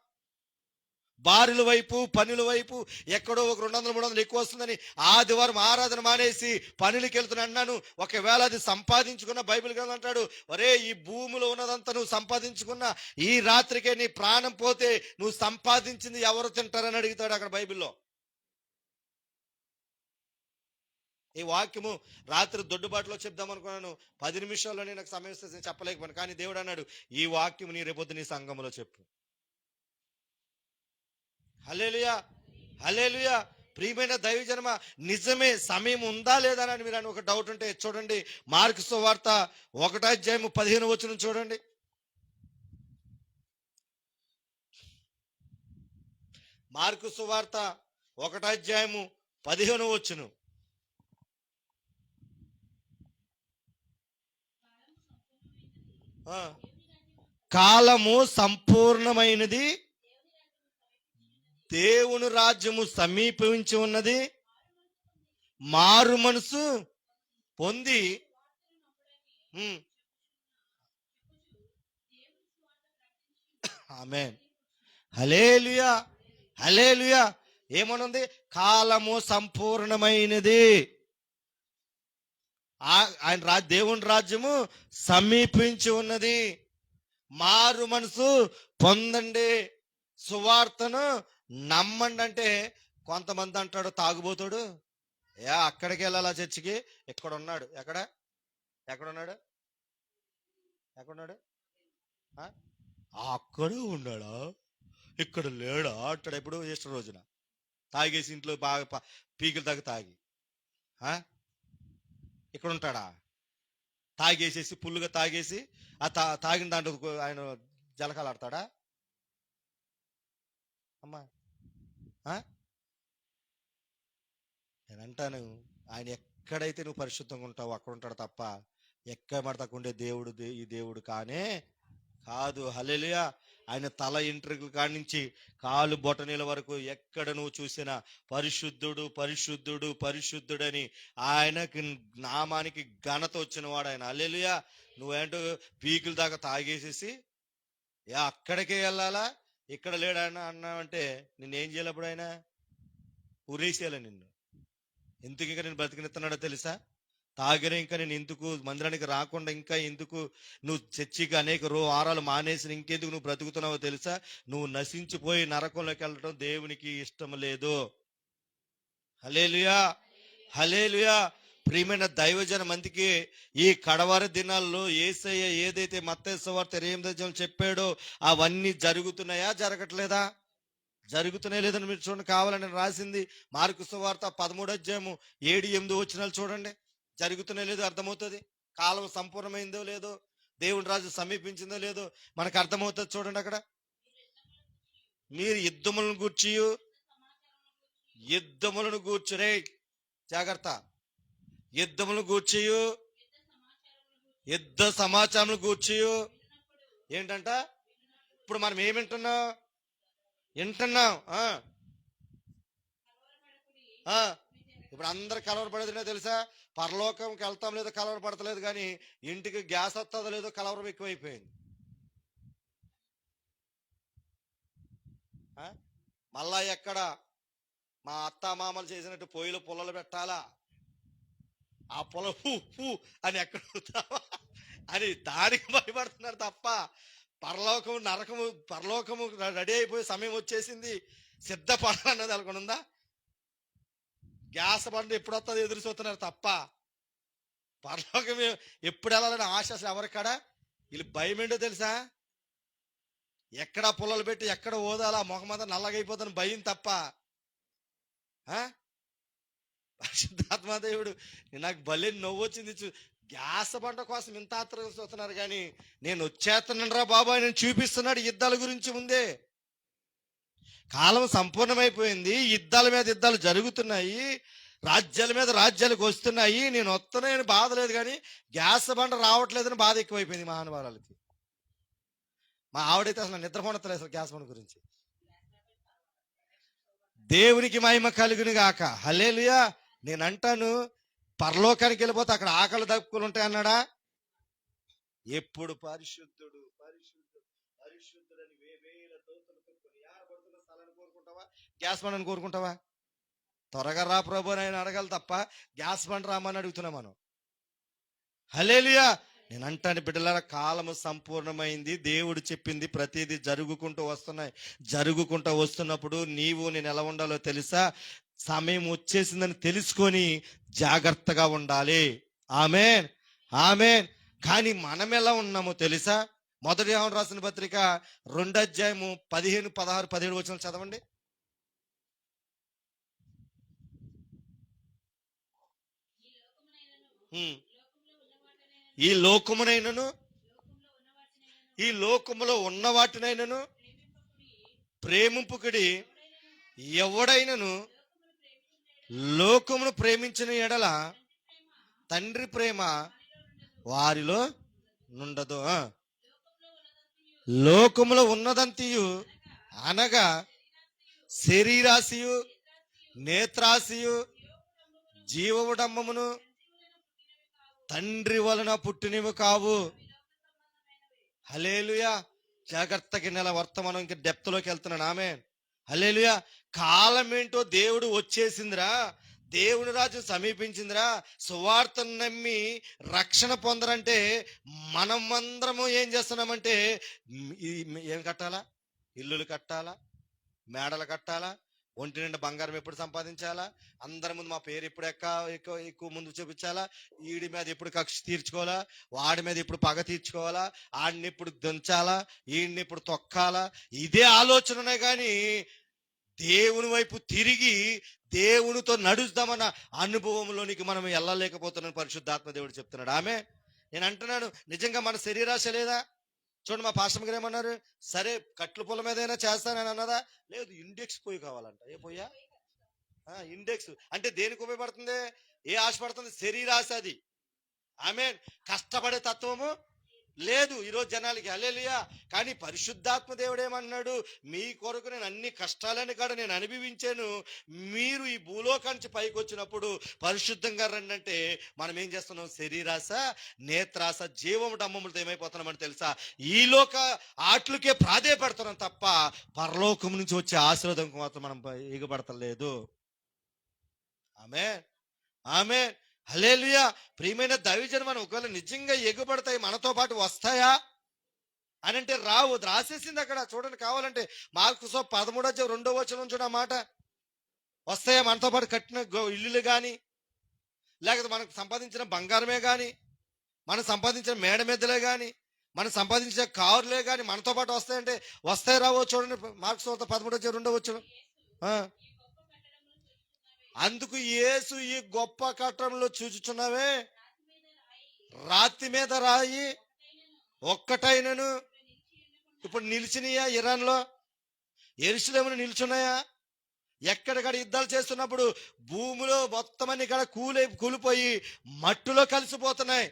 బారుల వైపు పనుల వైపు ఎక్కడో ఒక 200-300 ఎక్కువ వస్తుందని ఆదివారం ఆరాధన మానేసి పనులకి వెళ్తున్నా అన్నాను. ఒకవేళ అది సంపాదించుకున్న బైబిల్ గ్రంథం అంటాడు, ఒరే ఈ భూమిలో ఉన్నదంతా నువ్వు సంపాదించుకున్న ఈ రాత్రికే నీ ప్రాణం పోతే నువ్వు సంపాదించింది ఎవరు తింటారని అడుగుతాడు అక్కడ బైబిల్లో. ఈ వాక్యము రాత్రి దొడ్డుబాటులో చెప్దాం అనుకున్నాను. 10 నిమిషాల్లోనే నాకు సమయం వస్తే చెప్పలేకపోయాను. కానీ దేవుడు అన్నాడు, ఈ వాక్యము నీ రేపొద్దు నీ సంఘంలో చెప్పు. హల్లెలూయా. హల్లెలూయా. ప్రియమైన దైవజనమ, నిజమే సమయం ఉందా లేదా అని మీరు ఒక డౌట్ ఉంటే చూడండి. మార్కు సువార్త 1:15 చూడండి. మార్కు సువార్త 1:15. కాలము సంపూర్ణమైనది, దేవుని రాజ్యము సమీపించి ఉన్నది, మారు మనసు పొంది ఆమేన్. హల్లెలూయా. హల్లెలూయా. ఏమనుంది? కాలము సంపూర్ణమైనది. ఆయన దేవుని రాజ్యము సమీపించి ఉన్నది. మారు మనసు పొందండి, సువార్తను నమ్మండి. అంటే కొంతమంది అంటాడు తాగుబోతాడు, అక్కడికి వెళ్ళాలా చర్చికి, ఇక్కడ ఉన్నాడు. ఎక్కడున్నాడు? అక్కడే ఉన్నాడా, ఇక్కడ లేడా అంటాడు. ఎప్పుడు ఈస్టర్ రోజున తాగేసి ఇంట్లో బాగా పీకులు తాగి ఇక్కడ ఉంటాడా? తాగేసేసి పుల్లుగా తాగేసి ఆ తాగిన దాంట్లో ఆయన జలకాలు ఆడతాడా అమ్మా? నేను అంటాను, ఆయన ఎక్కడైతే నువ్వు పరిశుద్ధంగా ఉంటావో అక్కడ ఉంటాడు తప్ప ఎక్కడ మడతకుండే దేవుడు ఈ దేవుడు కాదు. హల్లెలూయా. ఆయన తల ఇంట్రికల కాడి నుంచి కాలు బొటనీల వరకు ఎక్కడ నువ్వు చూసినా పరిశుద్ధుడు పరిశుద్ధుడు పరిశుద్ధుడని ఆయనకి నామానికి ఘనత వచ్చిన వాడు ఆయన. హల్లెలూయా. నువ్వేంటో పీకుల దాకా తాగేసేసి అక్కడికే వెళ్ళాలా, ఇక్కడ లేడా అన్నావంటే నిన్నేం చేయాలి? అప్పుడు ఆయన ఉరేసేయాలి నిన్ను. ఎందుకు ఇంకా నేను బ్రతికినిస్తున్నాడో తెలుసా? తాగిన ఇంకా నేను ఎందుకు మందిరానికి రాకుండా, ఇంకా ఎందుకు నువ్వు చర్చికి అనేక వారాలు మానేసి ఇంకెందుకు నువ్వు బ్రతుకుతున్నావో తెలుసా? నువ్వు నశించిపోయి నరకంలోకి వెళ్ళటం దేవునికి ఇష్టం లేదు. హల్లెలూయా, హల్లెలూయా. ప్రియమైన దైవజన మందికి ఈ కడవరి దినాల్లో యేసయ్య ఏదైతే మత్తయి సువార్త 8 చెప్పాడో అవన్నీ జరుగుతున్నాయా, జరగట్లేదా? జరుగుతున్నాయి లేదని మీరు చూడండి. కావాలని రాసింది మార్కు సువార్త 13:7-8 చూడండి. జరుగుతున్నాయి లేదో అర్థమవుతుంది. కాలం సంపూర్ణమైందో లేదో, దేవుని రాజు సమీపించిందో లేదో మనకు అర్థమవుతుంది. చూడండి అక్కడ, మీరు యుద్ధములను గూర్చురే జాగ్రత్త, యుద్ధములను గూర్చియు యుద్ధ సమాచారం గూర్చియు ఏంటంట? ఇప్పుడు మనం ఏమింటున్నాం? ఇప్పుడు అందరు కలవరపడేదినే తెలుసా? పరలోకంకి వెళ్తాం లేదో కలవరపడతలేదు, కానీ ఇంటికి గ్యాస్ వస్తుందో లేదో కలవరం ఎక్కువైపోయింది. మళ్ళా ఎక్కడ మా అత్త మామలు చేసినట్టు పొయ్యిలో పుల్లలు పెట్టాలా, ఆ పొల అని ఎక్కడ అని దానికి భయపడుతున్నారు తప్ప పరలోకము రెడీ అయిపోయి సమయం వచ్చేసింది, సిద్ధపడాలన్నది అనుకునుందా? గ్యాస్ బండి ఎప్పుడు వస్తుందో ఎదురు చూస్తున్నారు తప్ప పరలోకం ఎప్పుడు వెళ్ళాలని ఆశ అసలు ఎవరికాడా. వీళ్ళు భయం ఏంటో తెలుసా? ఎక్కడ పుల్లలు పెట్టి ఎక్కడ ఓదాలా, మొహమంతా నల్లగైపోతాను భయం తప్ప. పరిశుద్ధాత్మదేవుడు నాకు భలే నవ్వు వచ్చింది. గ్యాస్ బండ కోసం ఇంత ఆత్రుతున్నారు, కానీ నేను వచ్చేస్తున్నాను రా బాబా నేను చూపిస్తున్నాడు. యుద్ధాల గురించి ముందే కాలం సంపూర్ణమైపోయింది, యుద్ధాల మీద యుద్ధాలు జరుగుతున్నాయి, రాజ్యాల మీద రాజ్యాలకు వస్తున్నాయి. నేను వస్తున్నాయని బాధ లేదు, కానీ గ్యాస్ బండ రావట్లేదని బాధ ఎక్కువైపోయింది మహానుభావులకి. మా ఆవిడైతే అసలు నిద్రపోనట్లేదు అసలు గ్యాస్ బండ గురించి. దేవునికి మహిమ కలుగును గాక. హల్లెలూయా. నేను అంటాను, పరలోకానికి వెళ్ళిపోతే అక్కడ ఆకలి దక్కులు ఉంటాయి అన్నాడా? ఎప్పుడు పరిశుద్ధుడు పరిశుద్ధుడు పరిశుద్ధుడని వేవేల దోతలతో కొనియాడబడుతున్న స్థలాన్ని కోరుకుంటావా, గ్యాస్ బండని కోరుకుంటావా? త్వరగా రా ప్రభు అని అడగాలి తప్ప గ్యాస్ బండ రామని అడుగుతున్నాం మనం. హల్లెలూయా. నేను అంటాను బిడ్డలారా, కాలము సంపూర్ణమైంది. దేవుడు చెప్పింది ప్రతిదీ జరుగుకుంటూ వస్తున్నప్పుడు నీవు నేను ఎలా ఉండాలో తెలుసా? సమయం వచ్చేసిందని తెలుసుకొని జాగ్రత్తగా ఉండాలి. ఆమేన్, ఆమేన్. కానీ మనం ఎలా ఉన్నామో తెలుసా? మొదటి యోహాను రాసిన పత్రిక 2:15-16-17 చదవండి. ఈ లోకములో ఉన్న వాటినైనను ప్రేమింపుకుడి. ఎవడైనను లోకమును ప్రేమించిన ఎడల తండ్రి ప్రేమ వారిలో నుండదు. లోకములో ఉన్నదంతియు అనగా శరీరాశియు నేత్రాశియు జీవడంబమును తండ్రి వలన పుట్టినవి కావు. హల్లెలూయా. జాగ్రత్తగా నెల వర్తమానం ఇంకా డెప్త్లోకి వెళ్తున్నాను. ఆమేన్, హల్లెలూయా. కాలం ఏంటో దేవుడు వచ్చేసిందిరా. దేవుని రాజ్యం సమీపించిందిరా, సువార్తను నమ్మి రక్షణ పొందరంటే మనమందరము ఏం చేస్తున్నామంటే ఏం కట్టాలా? ఇల్లులు కట్టాలా, మేడలు కట్టాలా, ఒంటి నిండా బంగారం ఎప్పుడు సంపాదించాలా, అందరి ముందు మా పేరు ఎప్పుడు ఎక్కువ ముందు చూపించాలా, వీడి మీద ఎప్పుడు కక్ష తీర్చుకోవాలా, వాడి మీద ఇప్పుడు పగ తీర్చుకోవాలా, ఆడిని ఇప్పుడు దంచాలా, వీడిని ఇప్పుడు తొక్కాలా, ఇదే ఆలోచననే కానీ దేవుని వైపు తిరిగి దేవునితో నడుస్తామన్న అనుభవంలోనికి మనం వెళ్ళలేకపోతున్నాం. పరిశుద్ధాత్మ దేవుడు చెప్తున్నాడు. ఆమె నేను అంటున్నాను, నిజంగా మన శరీరాశ లేదా? చూడండి, మా పాస్టర్ గారు ఏమన్నారు? సరే కట్ల పొల మీద అయినా చేస్తానని అన్నదా? లేదు, ఇండెక్స్ పొయ్యి కావాలంట. ఏ పొయ్యా? ఇండెక్స్ అంటే దేనికి ఉపయోగపడుతుంది? ఏ ఆశ పడుతుంది? శరీరాశ. అది ఆమె కష్టపడే తత్వము లేదు ఈరోజు జనాలకి. హల్లెలూయా. కానీ పరిశుద్ధాత్మ దేవుడు ఏమన్నాడు? మీ కొరకు నేను అన్ని కష్టాలని కూడా నేను అనుభవించాను, మీరు ఈ భూలోకానికి పైకి వచ్చినప్పుడు పరిశుద్ధంగా రండి అంటే మనం ఏం చేస్తున్నాం? శరీరాశ, నేత్రాశ, జీవము డమ్మములతో ఏమైపోతున్నామని తెలుసా? ఈ లోక ఆటలకే ప్రాధేయపడుతున్నాం తప్ప పరలోకం నుంచి వచ్చే ఆశీర్వాదం మాత్రం మనం ఎగబడతలేదు. ఆమె హల్లెలూయా. ప్రియమైన దైవజనం, మనం ఒకవేళ నిజంగా ఎగుబడతాయి మనతో పాటు వస్తాయా అని అంటే రావు. రాసేసింది అక్కడ చూడండి. కావాలంటే మార్కు 13:2 చూడ మాట. వస్తాయా మనతో పాటు కట్టిన ఇల్లులు కానీ, లేకపోతే మనకు సంపాదించిన బంగారమే కానీ, మనం సంపాదించిన మేడ మెద్దలే కానీ, మనం సంపాదించిన కారులే కానీ మనతో పాటు వస్తాయంటే వస్తాయి రావో చూడండి. మార్కు 13:2 అందుకు యేసు ఈ గొప్ప కట్టడంలో చూచుచున్నావే, రాతి మీద రాయి ఒక్కటైనను ఇప్పుడు నిలిచినయా? ఇరాన్లో, యెరూషలేములో నిల్చున్నాయా? ఎక్కడికక్కడ యుద్ధాలు చేస్తున్నప్పుడు భూమిలో మొత్తం అన్ని ఇక్కడ కూలిపోయి మట్టిలో కలిసిపోతున్నాయి.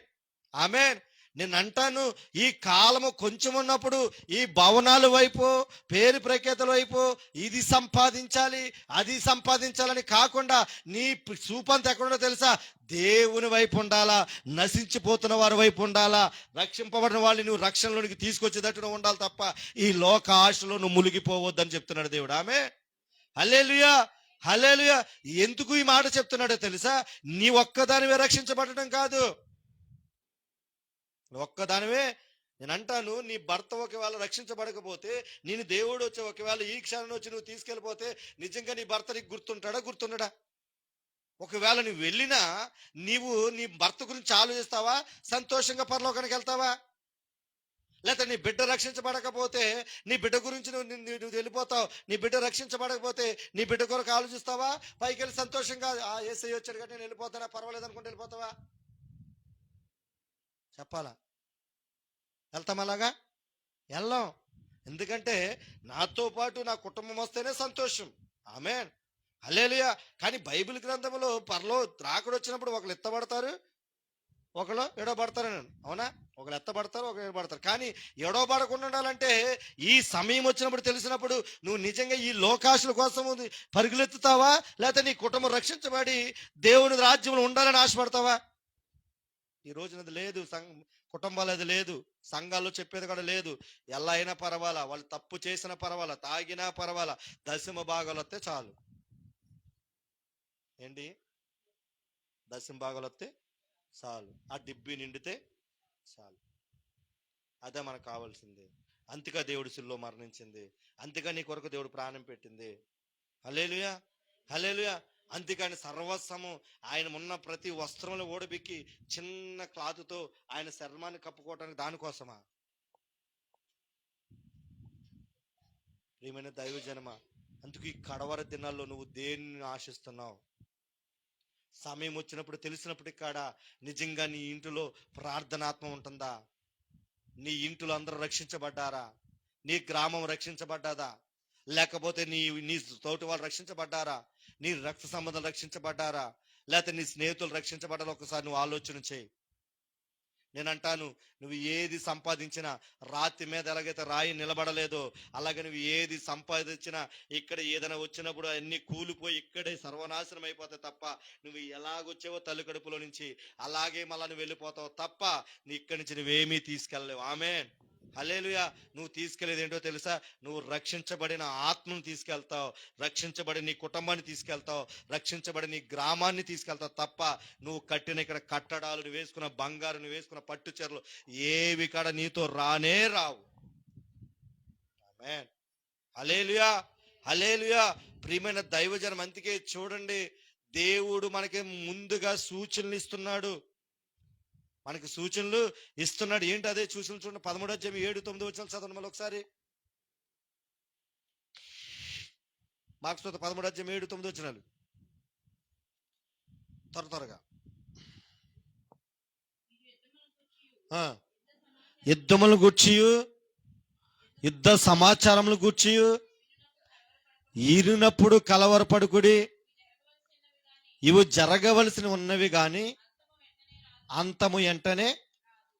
ఆమేన్. నేను అంటాను, ఈ కాలము కొంచెం ఉన్నప్పుడు ఈ భవనాల వైపు, పేరు ప్రఖ్యాతుల వైపు, ఇది సంపాదించాలి అది సంపాదించాలని కాకుండా నీ చూపంత ఎక్కడుందో తెలుసా? దేవుని వైపు ఉండాలా, నశించిపోతున్న వారి వైపు ఉండాలా, రక్షింపబడిన వాళ్ళని నువ్వు రక్షణలోనికి తీసుకొచ్చేటట్టు ఉండాలి తప్ప ఈ లోక ఆశలో నువ్వు మునిగిపోవద్దని చెప్తున్నాడు దేవుడు. ఆమె హల్లెలూయా. హల్లెలూయా. ఎందుకు ఈ మాట చెప్తున్నాడో తెలుసా? నీ ఒక్కదానివే రక్షించబడటం కాదు. ఒక్కదానివే. నేను అంటాను, నీ భర్త ఒకవేళ రక్షించబడకపోతే, నేను దేవుడు వచ్చి ఒకవేళ ఈ క్షణం వచ్చి నువ్వు తీసుకెళ్ళిపోతే నిజంగా నీ భర్త నీకు గుర్తుండడా? ఒకవేళ నువ్వు వెళ్ళినా నీవు నీ భర్త గురించి ఆలోచిస్తావా? సంతోషంగా పరలోకానికి వెళ్తావా? లేకపోతే నీ బిడ్డ రక్షించబడకపోతే నీ బిడ్డ గురించి నువ్వు వెళ్ళిపోతావు. నీ బిడ్డ రక్షించబడకపోతే నీ బిడ్డ కొరకు ఆలోచిస్తావా? పైకి వెళ్ళి సంతోషంగా యేసయ్య వచ్చాడు కాబట్టి నేను వెళ్ళిపోతానా, పర్వాలేదు అనుకుంటే వెళ్ళిపోతావా? చెప్పాలా? వెళ్తాం అలాగా? వెళ్ళాం. ఎందుకంటే నాతో పాటు నా కుటుంబం వస్తేనే సంతోషం. ఆమేన్. హల్లెలూయా. కానీ బైబిల్ గ్రంథంలో రాకడ వచ్చినప్పుడు ఒకళ్ళు ఎత్తబడతారు, ఒకళ్ళు ఎడబడతారని. అవునా? ఒకళ్ళు ఎత్తబడతారు, ఒకళ్ళు ఎడబడతారు. కానీ ఎడబడకుండా ఉండాలంటే ఈ సమయం వచ్చినప్పుడు తెలిసినప్పుడు నువ్వు నిజంగా ఈ లోకాశల కోసం పరుగులెత్తుతావా, లేకపోతే నీ కుటుంబం రక్షించబడి దేవుని రాజ్యంలో ఉండాలని ఆశపడతావా? ఈ రోజునది లేదు. కుటుంబాలు అది లేదు. సంఘాల్లో చెప్పేది కూడా లేదు. ఎలా అయినా పర్వాలా, వాళ్ళు తప్పు చేసినా పర్వాలా, తాగినా పర్వాలా, దశమ భాగాలు వస్తే చాలు. ఏంటి? దశమ భాగాలు వస్తే చాలు, ఆ డిబ్బి నిండితే చాలు. అదే మనకు కావాల్సింది. అంతగా దేవుడు సిలువలో మరణించింది, అంతగా నీ కొరకు దేవుడు ప్రాణం పెట్టింది. హల్లెలూయా. హల్లెలూయా. అంతేకాని సర్వస్వము ఆయన ఉన్న ప్రతి వస్త్రంలో ఓడబెక్కి చిన్న క్లాతుతో ఆయన శర్మాన్ని కప్పుకోవటానికి దానికోసమా? ప్రియమైన దైవజనమా, అందుకు ఈ కడవర దినాల్లో నువ్వు దేన్ని ఆశిస్తున్నావు? సమయం వచ్చినప్పుడు తెలిసినప్పటికి కాడా నిజంగా నీ ఇంటిలో ప్రార్థనాత్మ ఉంటుందా? నీ ఇంటిలో అందరూ రక్షించబడ్డారా? నీ గ్రామం రక్షించబడ్డాదా? లేకపోతే నీ తోటి వాళ్ళు రక్షించబడ్డారా? నీ రక్త సంబంధం రక్షించబడ్డారా? లేకపోతే నీ స్నేహితులు రక్షించబడ్డారా? ఒకసారి నువ్వు ఆలోచన చేయి. నేను అంటాను, నువ్వు ఏది సంపాదించినా రాతి మీద ఎలాగైతే రాయి నిలబడలేదో అలాగే నువ్వు ఏది సంపాదించినా ఇక్కడ ఏదైనా వచ్చినప్పుడు అన్ని కూలిపోయి ఇక్కడే సర్వనాశనం అయిపోతాయి తప్ప నువ్వు ఎలాగొచ్చావో తల్లి కడుపులో నుంచి అలాగే మళ్ళా నువ్వు వెళ్ళిపోతావు తప్ప నీ ఇక్కడి నుంచి నువ్వేమీ తీసుకెళ్ళలేవు. ఆమేన్. హల్లెలూయా. నువ్వు తీసుకెళ్లేది ఏంటో తెలుసా? నువ్వు రక్షించబడిన ఆత్మను తీసుకెళ్తావు, రక్షించబడి నీ కుటుంబాన్ని తీసుకెళ్తావు, రక్షించబడి నీ గ్రామాన్ని తీసుకెళ్తావు తప్ప నువ్వు కట్టిన ఇక్కడ కట్టడాలు, నువ్వు వేసుకున్న బంగారు, నువ్వు వేసుకున్న పట్టు చీరలు ఏవి కాడ నీతో రానే రావు. ఆమేన్. హల్లెలూయా, హల్లెలూయా. ప్రియమైన దైవజనం, అందుకే చూడండి, దేవుడు మనకి ముందుగా సూచనలు ఇస్తున్నాడు, మనకి సూచనలు ఇస్తున్నాడు. ఏంటి అదే సూచనలు? చూడండి, 13:7-9 చదవండి మళ్ళీ ఒకసారి. మార్క్స్ 13:7-9 త్వరగా. యుద్ధములు గూర్చియు యుద్ధ సమాచారములు గూర్చియు ఈరినప్పుడు కలవరపడుకుడి, ఇవి జరగవలసి ఉన్నవి గాని అంతము వెంటనే.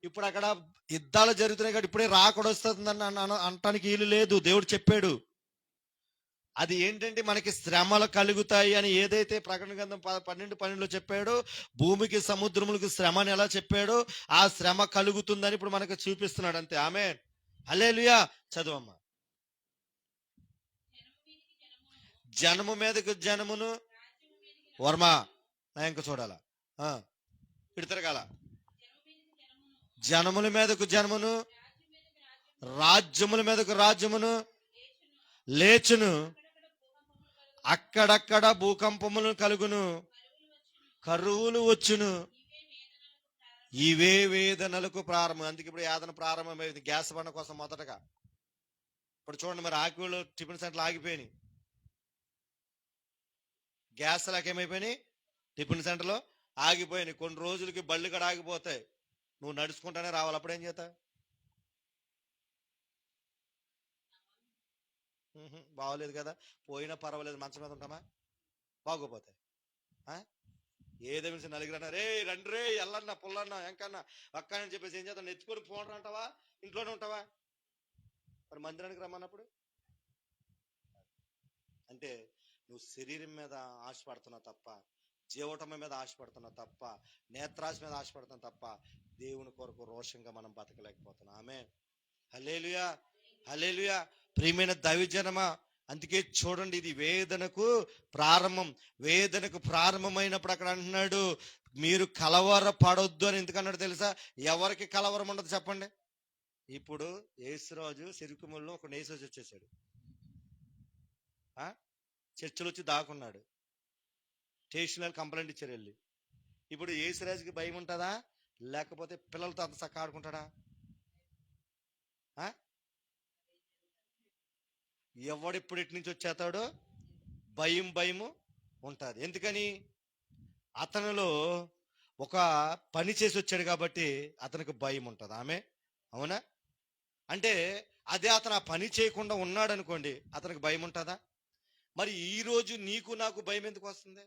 ఇప్పుడు అక్కడ యుద్ధాలు జరుగుతున్నాయి కాబట్టి ఇప్పుడే రాకడ వస్తుందని అనటానికి వీలు లేదు. దేవుడు చెప్పాడు. అది ఏంటంటే మనకి శ్రమలు కలుగుతాయి అని ఏదైతే ప్రకటన గ్రంథం 12:12 చెప్పాడో, భూమికి సముద్రములకు శ్రమని ఎలా చెప్పాడో ఆ శ్రమ కలుగుతుందని ఇప్పుడు మనకు చూపిస్తున్నాడు. అంతే. ఆమేన్. హల్లెలూయా. చదువమ్మా. జనము మీదకు జనమును, వర్మ నా ఇంక చూడాలా, ఇటు తిరగాల. జనముల మీదకు జనమును, రాజ్యముల మీదకు రాజ్యమును లేచును, అక్కడక్కడ భూకంపములు కలుగును, కరువులు వచ్చును, ఇవే వేదనలకు ప్రారంభం. అందుకే ఇప్పుడు యాదన ప్రారంభమైంది గ్యాస్ బండ కోసం మొదటగా. ఇప్పుడు చూడండి, మరి ఆకివీళ్ళు టిఫిన్ సెంటర్లు ఆగిపోయినాయి, గ్యాస్ ఏమైపోయినాయి, టిఫిన్ సెంటర్లో ఆగిపోయినాయి. కొన్ని రోజులకి బళ్ళు కూడా ఆగిపోతాయి, నువ్వు నడుచుకుంటానే రావాలి. అప్పుడు ఏం చేస్తా? బాగోలేదు కదా, పోయినా పర్వాలేదు, మంచం మీద ఉంటామా? బాగోపోతాయి. ఏదేమి నలుగురన్నా, రే రండి రే, ఎల్లన్నా పుల్లన్నా ఎంకన్నా అక్క అని చెప్పేసి ఏం చేద్దాం? ఎత్తుకొని పోండి అంటావా? ఇంట్లోనే ఉంటావా? మరి మందిరానికి రమ్మన్నప్పుడు అంటే నువ్వు శరీరం మీద ఆశపడుతున్నావు తప్ప, జీవటం మీద ఆశపడుతున్నావు తప్ప, నేత్రాశ మీద ఆశపడుతున్నావు తప్ప దేవుని కొరకు రోషంగా మనం బతకలేకపోతున్నాం. ఆమేన్. హల్లెలూయా, హల్లెలూయా. ప్రియమైన దైవజనమా, అందుకే చూడండి, ఇది వేదనకు ప్రారంభం. వేదనకు ప్రారంభమైనప్పుడు అక్కడ అంటున్నాడు, మీరు కలవర పడొద్దు అని. ఎందుకన్నాడు తెలుసా? ఎవరికి కలవరం ఉండదు చెప్పండి. ఇప్పుడు యేసురాజు సిరికుముల్లో ఒక యేసురాజు వచ్చేసాడు, చర్చలు వచ్చి దాక్కున్నాడు, స్టేషన్లో కంప్లైంట్ ఇచ్చారు వెళ్ళి. ఇప్పుడు యేసురాజుకి భయం ఉంటుందా? లేకపోతే పిల్లలతో అంత చక్క ఆడుకుంటాడా? ఎవడిప్పుడు ఇటు నుంచి వచ్చేస్తాడో భయము ఉంటుంది. ఎందుకని? అతనిలో ఒక పని చేసి వచ్చాడు కాబట్టి అతనికి భయం ఉంటుంది. ఆమె అవునా? అంటే అదే అతను ఆ పని చేయకుండా ఉన్నాడు అనుకోండి, అతనికి భయం ఉంటుందా? మరి ఈరోజు నీకు నాకు భయం ఎందుకు వస్తుంది?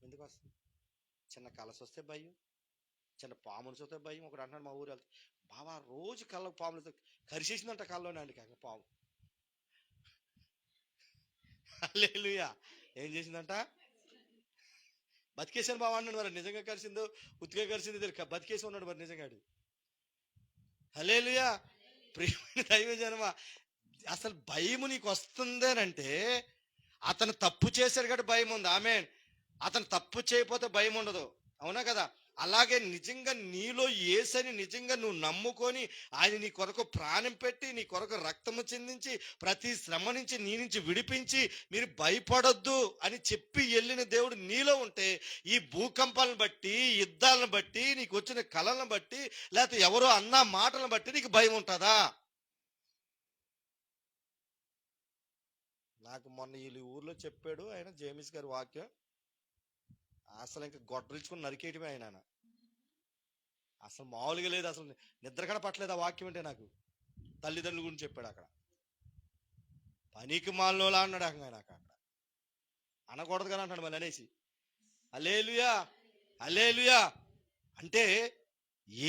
ఎందుకు వస్తుంది? చిన్న కలస వస్తే భయం, చిన్న పాములు వస్తే భయం. ఒకడు అంటున్నాడు మా ఊరు వెళ్తే, బాబా రోజు కళ్ళ పాములు కరిచేసిందంట కళ్ళలోనే అండి పాము. హల్లెలూయా. ఏం చేసిందంట? బతికేసాను బాబా అన్నాడు. మరి నిజంగా కలిసిందో ఉత్తిగా కలిసిందో బతికేసి ఉన్నాడు మరి నిజంగా. హల్లెలూయా. ప్రియమైన దైవజనమా, అసలు భయము నీకు వస్తుందేనంటే అతను తప్పు చేశాడు కాబట్టి భయం ఉంది. ఆమేన్. అతను తప్పు చేయకపోతే భయం ఉండదు. అవునా కదా? అలాగే నిజంగా నీలో యేసని నిజంగా నువ్వు నమ్ముకొని ఆయన నీ కొరకు ప్రాణం పెట్టి నీ కొరకు రక్తము చెందించి ప్రతి శ్రమ నుంచి నీ నుంచి విడిపించి మీరు భయపడొద్దు అని చెప్పి వెళ్ళిన దేవుడు నీలో ఉంటే, ఈ భూకంపాలను బట్టి, యుద్ధాలను బట్టి, నీకు వచ్చిన కళలను బట్టి, లేకపోతే ఎవరో అన్న మాటలను బట్టి నీకు భయం ఉంటుందా? నాకు మొన్న వీళ్ళు ఊర్లో చెప్పాడు ఆయన, జేమిస్ గారి వాక్యం. అసలు ఇంకా గొడ్డలించుకుని నరికేయటమే ఆయన. అసలు మామూలుగా లేదు, అసలు నిద్ర కూడా పట్టలేదు ఆ వాక్యం అంటే. నాకు తల్లిదండ్రుల గురించి చెప్పాడు అక్కడ. పనికి మాలోలా అన్నాడు ఆయన. అక్కడ అనకూడదు కానీ అంటాడు మళ్ళీ అనేసి. హల్లెలూయా, హల్లెలూయా. అంటే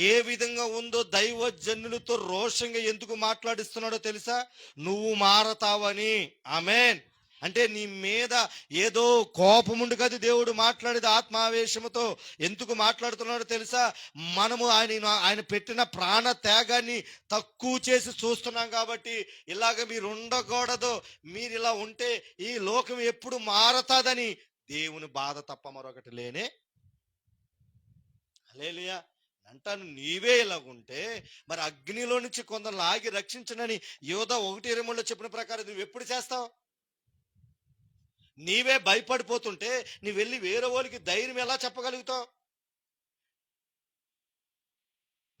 ఏ విధంగా ఉందో దైవజనులతో రోషంగా ఎందుకు మాట్లాడిస్తున్నాడో తెలుసా? నువ్వు మారతావని. ఆమేన్. అంటే నీ మీద ఏదో కోపముండు కాదు దేవుడు మాట్లాడేది ఆత్మావేశముతో. ఎందుకు మాట్లాడుతున్నాడో తెలుసా? మనము ఆయన పెట్టిన ప్రాణ త్యాగాన్ని తక్కువ చేసి చూస్తున్నాం కాబట్టి. ఇలాగ మీరు ఉండకూడదు, మీరు ఇలా ఉంటే ఈ లోకం ఎప్పుడు మారతాదని దేవుని బాధ తప్ప మరొకటి లేనే. హల్లెలూయా అంటాను. నీవే ఇలాగుంటే మరి అగ్నిలో నుంచి కొందరు లాగి రక్షించనని యోధా 1:23 చెప్పిన ప్రకారం నువ్వు ఎప్పుడు చేస్తావు? నీవే భయపడిపోతుంటే నువ్వు వెళ్ళి వేరే వాళ్ళకి ధైర్యం ఎలా చెప్పగలుగుతావు?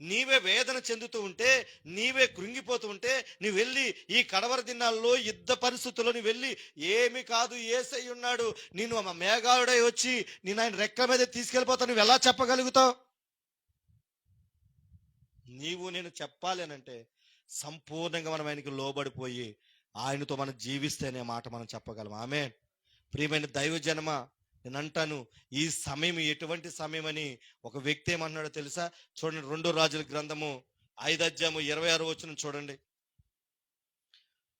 నీవే వేదన చెందుతూ ఉంటే, నీవే కృంగిపోతూ ఉంటే, నువ్వు వెళ్ళి ఈ కడవర దినాల్లో యుద్ధ పరిస్థితుల్లో నువ్వు వెళ్ళి ఏమి కాదు యేసయ్య ఉన్నాడు, నేను మేఘాలుడై వచ్చి నేను ఆయన రెక్క మీద తీసుకెళ్ళిపోతాను, నువ్వు ఎలా చెప్పగలుగుతావు? నీవు నేను చెప్పాలి అని అంటే సంపూర్ణంగా మనం ఆయనకి లోబడిపోయి ఆయనతో మనం జీవిస్తేనే మాట మనం చెప్పగలం. ఆమేన్. ప్రియమైన దైవజనమ, నేను అంటాను, ఈ సమయం ఎటువంటి సమయం అని ఒక వ్యక్తి ఏమన్నాడో తెలుసా? చూడండి, 2 రాజుల గ్రంథము 5వ అధ్యాయము 26వ వచనం చూడండి.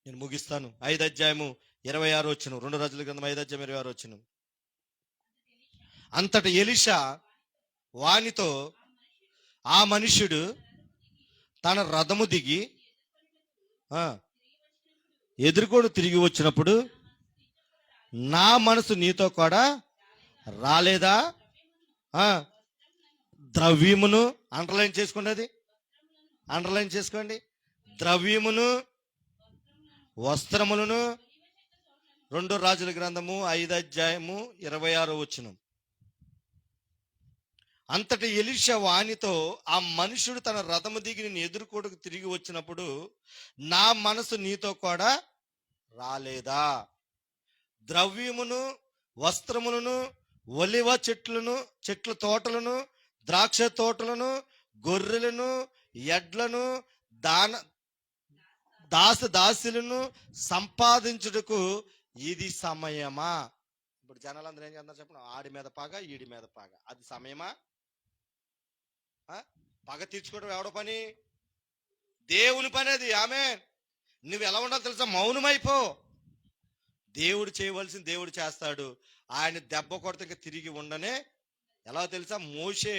నేను ముగిస్తాను. 5వ అధ్యాయము 26వ వచనం, 2 రాజుల గ్రంథం 5వ అధ్యాయం 26వ వచనం. అంతట ఎలీషా వానితో, ఆ మనుష్యుడు తన రథము దిగి ఎదుర్కొని తిరిగి వచ్చినప్పుడు నా మనసు నీతో కూడా రాలేదా? ద్రవ్యమును, అండర్లైన్ చేసుకోండి, అది అండర్లైన్ చేసుకోండి. ద్రవ్యమును వస్త్రములను. 2 రాజుల గ్రంథము 5వ అధ్యాయము 26వ వచనం. అంతటి ఎలీషా వానితో, ఆ మనుషుడు తన రథము దిగి నేను ఎదుర్కోటకు తిరిగి వచ్చినప్పుడు నా మనసు నీతో కూడా రాలేదా? ద్రవ్యమును వస్త్రములను, ఒలివ చెట్ల తోటలను, ద్రాక్ష తోటలను, గొర్రెలను, ఎడ్లను, దాసులను సంపాదించుటకు ఇది సమయమా? ఇప్పుడు జనాలందరూ ఏం చేస్తారు చెప్పండి? ఆడి మీద పగ, ఈడి మీద పగ. అది సమయమా? పగ తీర్చుకోవడం ఎవడ పని? దేవుని పని అది. ఆమేన్. నువ్వు ఎలా ఉండాలో తెలుసా? మౌనమైపో. దేవుడు చేయవలసింది దేవుడు చేస్తాడు. ఆయన దెబ్బ కొడితే ఇంకా తిరిగి ఉండనే. ఎలా తెలుసా? మోషే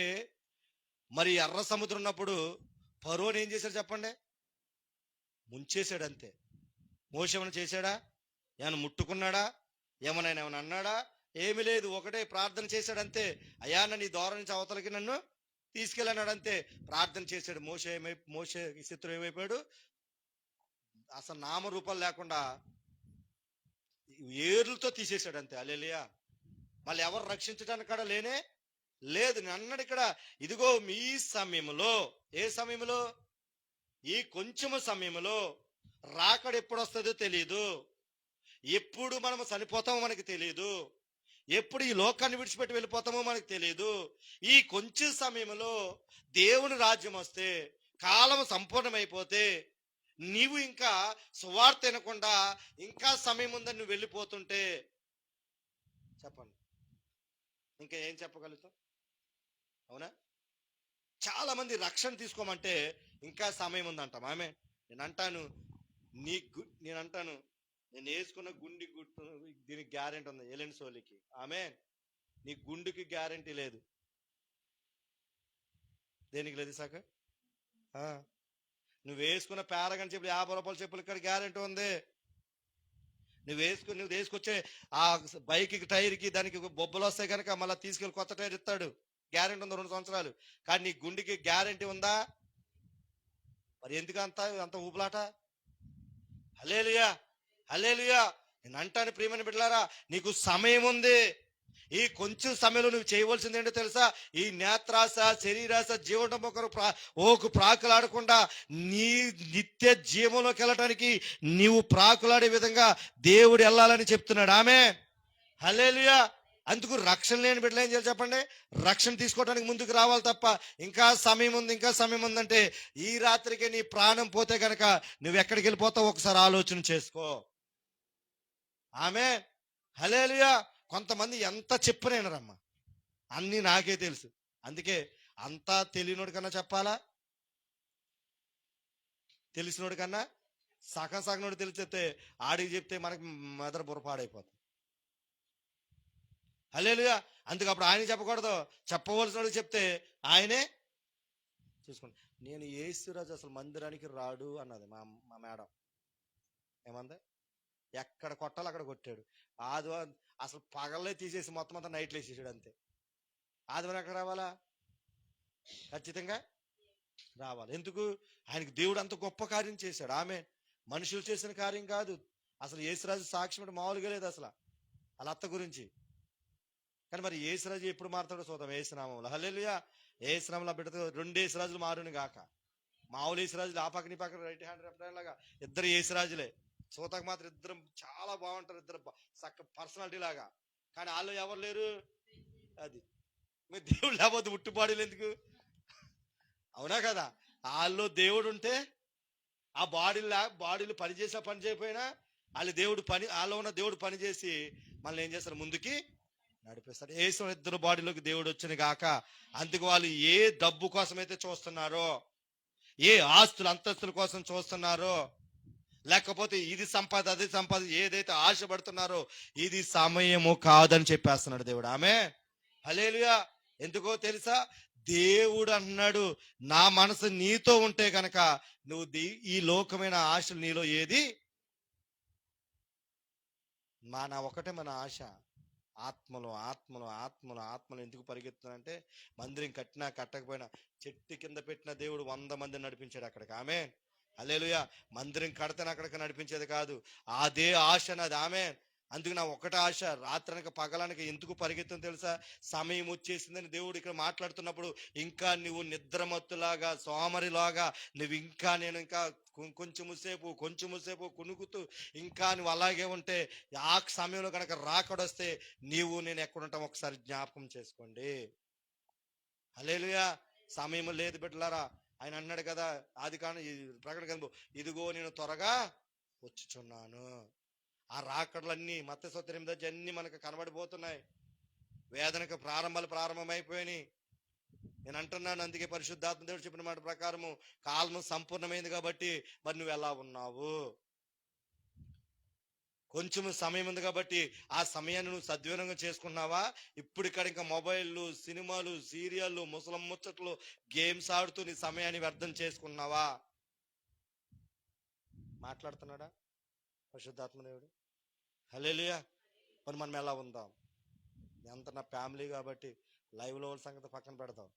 మరి ఎర్ర సముద్రం ఉన్నప్పుడు ఫరోని ఏం చేశాడు చెప్పండి? ముంచేశాడు అంతే. మోషే ఏమైనా చేశాడా? ఏమైనా ముట్టుకున్నాడా? ఏమైనా అన్నాడా? ఏమి లేదు. ఒకటే ప్రార్థన చేశాడు అంతే. అయ్యా నన్ను ఈ దూరం నుంచి అవతలకి నన్ను తీసుకెళ్ళన్నాడు అంతే. ప్రార్థన చేశాడు. మోషే శత్రువు ఏమైపోయాడు? అసలు నామరూపాలు లేకుండా ఏర్లతో తీసేశాడు అంతే. హల్లెలూయా. మళ్ళీ ఎవరు రక్షించడానికి కూడా లేనే లేదు. నేను అన్నాడు ఇక్కడ, ఇదిగో మీ సమయంలో, ఏ సమయంలో? ఈ కొంచెము సమయంలో. రాకడ ఎప్పుడు వస్తుందో తెలియదు, ఎప్పుడు మనం చనిపోతామో మనకి తెలియదు, ఎప్పుడు ఈ లోకాన్ని విడిచిపెట్టి వెళ్ళిపోతామో మనకు తెలియదు. ఈ కొంచెం సమయంలో దేవుని రాజ్యం వస్తే, కాలం సంపూర్ణమైపోతే, నీవు ఇంకా సువార్త వినకుండా ఇంకా సమయం ఉందని నువ్వు వెళ్ళిపోతుంటే చెప్పండి, ఇంకా ఏం చెప్పగలుగుతావు? అవునా? చాలా మంది రక్షణ తీసుకోమంటే ఇంకా సమయం ఉందంటాం. ఆమె నేను అంటాను, నేను వేసుకున్న గుండి గుట్టు దీనికి గ్యారెంటీ ఉంది. ఎలెన్ సోలికి. ఆమె నీ గుండెకి గ్యారెంటీ లేదు. దేనికి లేదు సాక? నువ్వు వేసుకున్న పేరగని చెప్పులు 50 రూపాయల చెప్పులు ఇక్కడ గ్యారెంటీ ఉంది. నువ్వు తీసుకొచ్చే ఆ బైక్ టైర్కి దానికి బొబ్బలు వస్తాయి కనుక మళ్ళీ తీసుకెళ్ళి కొత్త టైర్ ఇస్తాడు. గ్యారెంటీ ఉంది 2 సంవత్సరాలు. కానీ నీ గుండెకి గ్యారెంటీ ఉందా? మరి ఎందుకు అంత ఊపులాట? హల్లెలూయా, హల్లెలూయా. నేను అంటాను ప్రియమైన బిడ్డలారా, నీకు సమయం ఉంది. ఈ కొంచెం సమయంలో నువ్వు చేయవలసింది ఏంటో తెలుసా? ఈ నేత్రాశ, శరీరాశ, జీవనం ఒకరు ప్రాకులాడకుండా నీ నిత్య జీవంలోకి వెళ్ళటానికి నీవు ప్రాకులాడే విధంగా దేవుడు వెళ్ళాలని చెప్తున్నాడు. ఆమె హల్లెలూయా. అందుకు రక్షణ లేని బిడ్డలు ఏం చేయాలి చెప్పండి? రక్షణ తీసుకోవడానికి ముందుకు రావాలి తప్ప ఇంకా సమయం ఉంది, ఇంకా సమయం ఉందంటే ఈ రాత్రికి నీ ప్రాణం పోతే కనుక నువ్వు ఎక్కడికి వెళ్ళిపోతావు ఒకసారి ఆలోచన చేసుకో. ఆమె హల్లెలూయా. కొంతమంది ఎంత చెప్పినరమ్మా, అన్నీ నాకే తెలుసు. అందుకే అంతా తెలియనోడి కన్నా చెప్పాలా, తెలిసినోడి కన్నా సగం సగం నుండి తెలిస్తే ఆడికి చెప్తే మనకి మెదడు బుర్రపాడైపోతుంది. హల్లెలూయా. అందుకు అప్పుడు ఆయన చెప్పకూడదు, చెప్పవలసిన వాడికి చెప్తే ఆయనే చూసుకోండి. నేను యేసురాజు అసలు మందిరానికి రాడు అన్నది మా మా మేడం. ఏమంది? ఎక్కడ కొట్టాలో అక్కడ కొట్టాడు. ఆదివారం అసలు పగలే తీసేసి మొత్తం అంతా నైట్లు వేసేసాడు అంతే. ఆదివారం ఎక్కడ రావాలా? ఖచ్చితంగా రావాలి. ఎందుకు? ఆయనకి దేవుడు అంత గొప్ప కార్యం చేశాడు. ఆమె మనుషులు చేసిన కార్యం కాదు. అసలు యేసురాజు సాక్ష్యం అంటే మామూలుగా లేదు అసలు వాళ్ళ అత్త గురించి. కానీ మరి యేసురాజు ఎప్పుడు మారుతాడో చూద్దాం. యేసునామంలో. హల్లెలూయా. యేసునామంలో బిడ్డతో 2 యేసురాజులు మారుని గాక. మామూలు యేసురాజులు ఆ పక్కన ఈ పక్కన రైట్ హ్యాండ్ లాగా ఇద్దరు యేసురాజులే. చూతకు మాత్రం ఇద్దరు చాలా బాగుంటారు, ఇద్దరు చక్క పర్సనాలిటీ లాగా. కానీ వాళ్ళు ఎవరు లేరు. అది మీరు దేవుడు లేకపోతే ఉట్టుబాడీలు ఎందుకు? అవునా కదా? వాళ్ళు దేవుడు ఉంటే ఆ బాడీలు పని చేసినా పని చేయకపోయినా వాళ్ళు దేవుడు పని, వాళ్ళు ఉన్న దేవుడు పని చేసి మళ్ళీ ఏం చేస్తారు? ముందుకి నడిపిస్తాడు. యేసు ఇద్దరు బాడీలోకి దేవుడు వచ్చిన గాక. అందుకు వాళ్ళు ఏ డబ్బు కోసం అయితే చూస్తున్నారో, ఏ ఆస్తులు అంతస్తుల కోసం చూస్తున్నారో, లేకపోతే ఇది సంపాద అది సంపాద ఏదైతే ఆశపడుతున్నారో ఇది సమయము కాదని చెప్పేస్తున్నాడు దేవుడు. ఆమె హల్లెలూయా. ఎందుకో తెలుసా? దేవుడు అన్నాడు, నా మనసు నీతో ఉంటే గనక నువ్వు ఈ లోకమైన ఆశలు నీలో ఏది నా ఒకటే మన ఆశ. ఆత్మలు ఆత్మలు ఆత్మలు ఆత్మలు ఎందుకు పరిగెత్తున్నానంటే, మందిరం కట్టినా కట్టకపోయినా చెట్టు కింద పెట్టిన దేవుడు 100 మందిని నడిపించాడు అక్కడికి. ఆమె హల్లెలూయా. మందిరం కడితేనే అక్కడికి నడిపించేది కాదు, అదే ఆశ నాది. ఆమె అందుకు నా ఒకటే ఆశ, రాత్రనక పగలనక ఎందుకు పరిగెత్తుని తెలుసా? సమయం వచ్చేసిందని దేవుడు ఇక్కడ మాట్లాడుతున్నప్పుడు ఇంకా నువ్వు నిద్రమత్తులాగా సోమరిలాగా నువ్వు ఇంకా నేను ఇంకా కొంచెము సేపు కునుకుతూ ఇంకా నువ్వు అలాగే ఉంటే ఆ సమయంలో కనుక రాకడొస్తే నీవు నేను ఎక్కడుంటాం ఒకసారి జ్ఞాపకం చేసుకోండి. హల్లెలూయా. సమయం లేదు బిడ్డలారా. ఆయన అన్నాడు కదా ఆదికాండం ప్రకటన గ్రంథం, ఇదిగో నేను త్వరగా వచ్చుచున్నాను. ఆ రాకడలన్నీ మత్తయి 8 అన్ని మనకు కనబడిపోతున్నాయి. వేదనకు ప్రారంభమైపోయినాయి. నేను అంటున్నాను, అందుకే పరిశుద్ధాత్మ దేవుడు చెప్పిన మాట ప్రకారము కాలం సంపూర్ణమైంది కాబట్టి మరి నువ్వు ఎలా ఉన్నావు? కొంచెం సమయం ఉంది కాబట్టి ఆ సమయాన్ని నువ్వు సద్వినియోగం చేసుకున్నావా? ఇప్పుడు ఇక్కడ ఇంకా మొబైల్లు, సినిమాలు, సీరియళ్ళు, ముసలం ముచ్చట్లు, గేమ్స్ ఆడుతూ నీ సమయాన్ని వ్యర్థం చేసుకున్నావా? మాట్లాడుతున్నాడా పరిశుద్ధాత్మ దేవుడు? హల్లెలూయా. మరి మనం ఎలా ఉందాం? ఎంత నా ఫ్యామిలీ కాబట్టి లైవ్లో వాళ్ళ సంగతి పక్కన పెడతాం.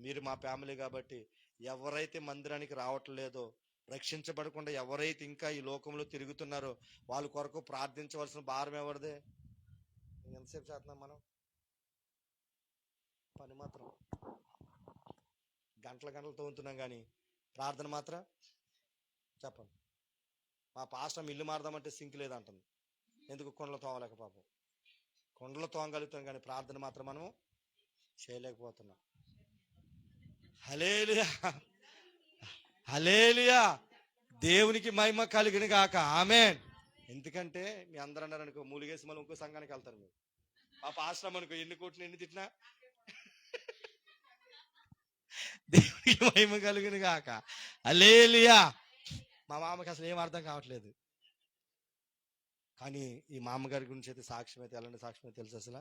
మీరు మా ఫ్యామిలీ కాబట్టి ఎవరైతే మందిరానికి రావట్లేదో, రక్షించబడకుండా ఎవరైతే ఇంకా ఈ లోకంలో తిరుగుతున్నారో వాళ్ళ కొరకు ప్రార్థించవలసిన భారం ఎవరిదే? ఎంతసేపు చేస్తున్నాం మనం? పని మాత్రం గంటలు తోముతున్నాం కానీ ప్రార్థన మాత్రం చెప్పండి. మా పాస్టర్ ఇల్లు మారదామంటే సింక్ లేదంటుంది. ఎందుకు? కొండలు తోమలేక. పాపం కొండలు తోమగలుగుతాం కానీ ప్రార్థన మాత్రం మనం చేయలేకపోతున్నాం. హల్లెలూయా. హల్లెలూయా. దేవునికి మహిమ కలిగిన గాక. ఆమేన్. ఎందుకంటే మీ అందరూ అన్నారు అనుకో, మూలిగేసి మళ్ళీ ఇంకో సంఘానికి వెళ్తారు. మీరు మా పాస్టర్ అనుకో ఎన్ని కోట్లు ఎన్ని తిట్టినా దేవునికి మహిమ కలిగిన గాక. హల్లెలూయా. మా మామకి అసలు ఏం అర్థం కావట్లేదు. కానీ ఈ మామగారి గురించి అయితే సాక్ష్యం అయితే ఎలాంటి సాక్ష్యం అయితే తెలుసు. అసలు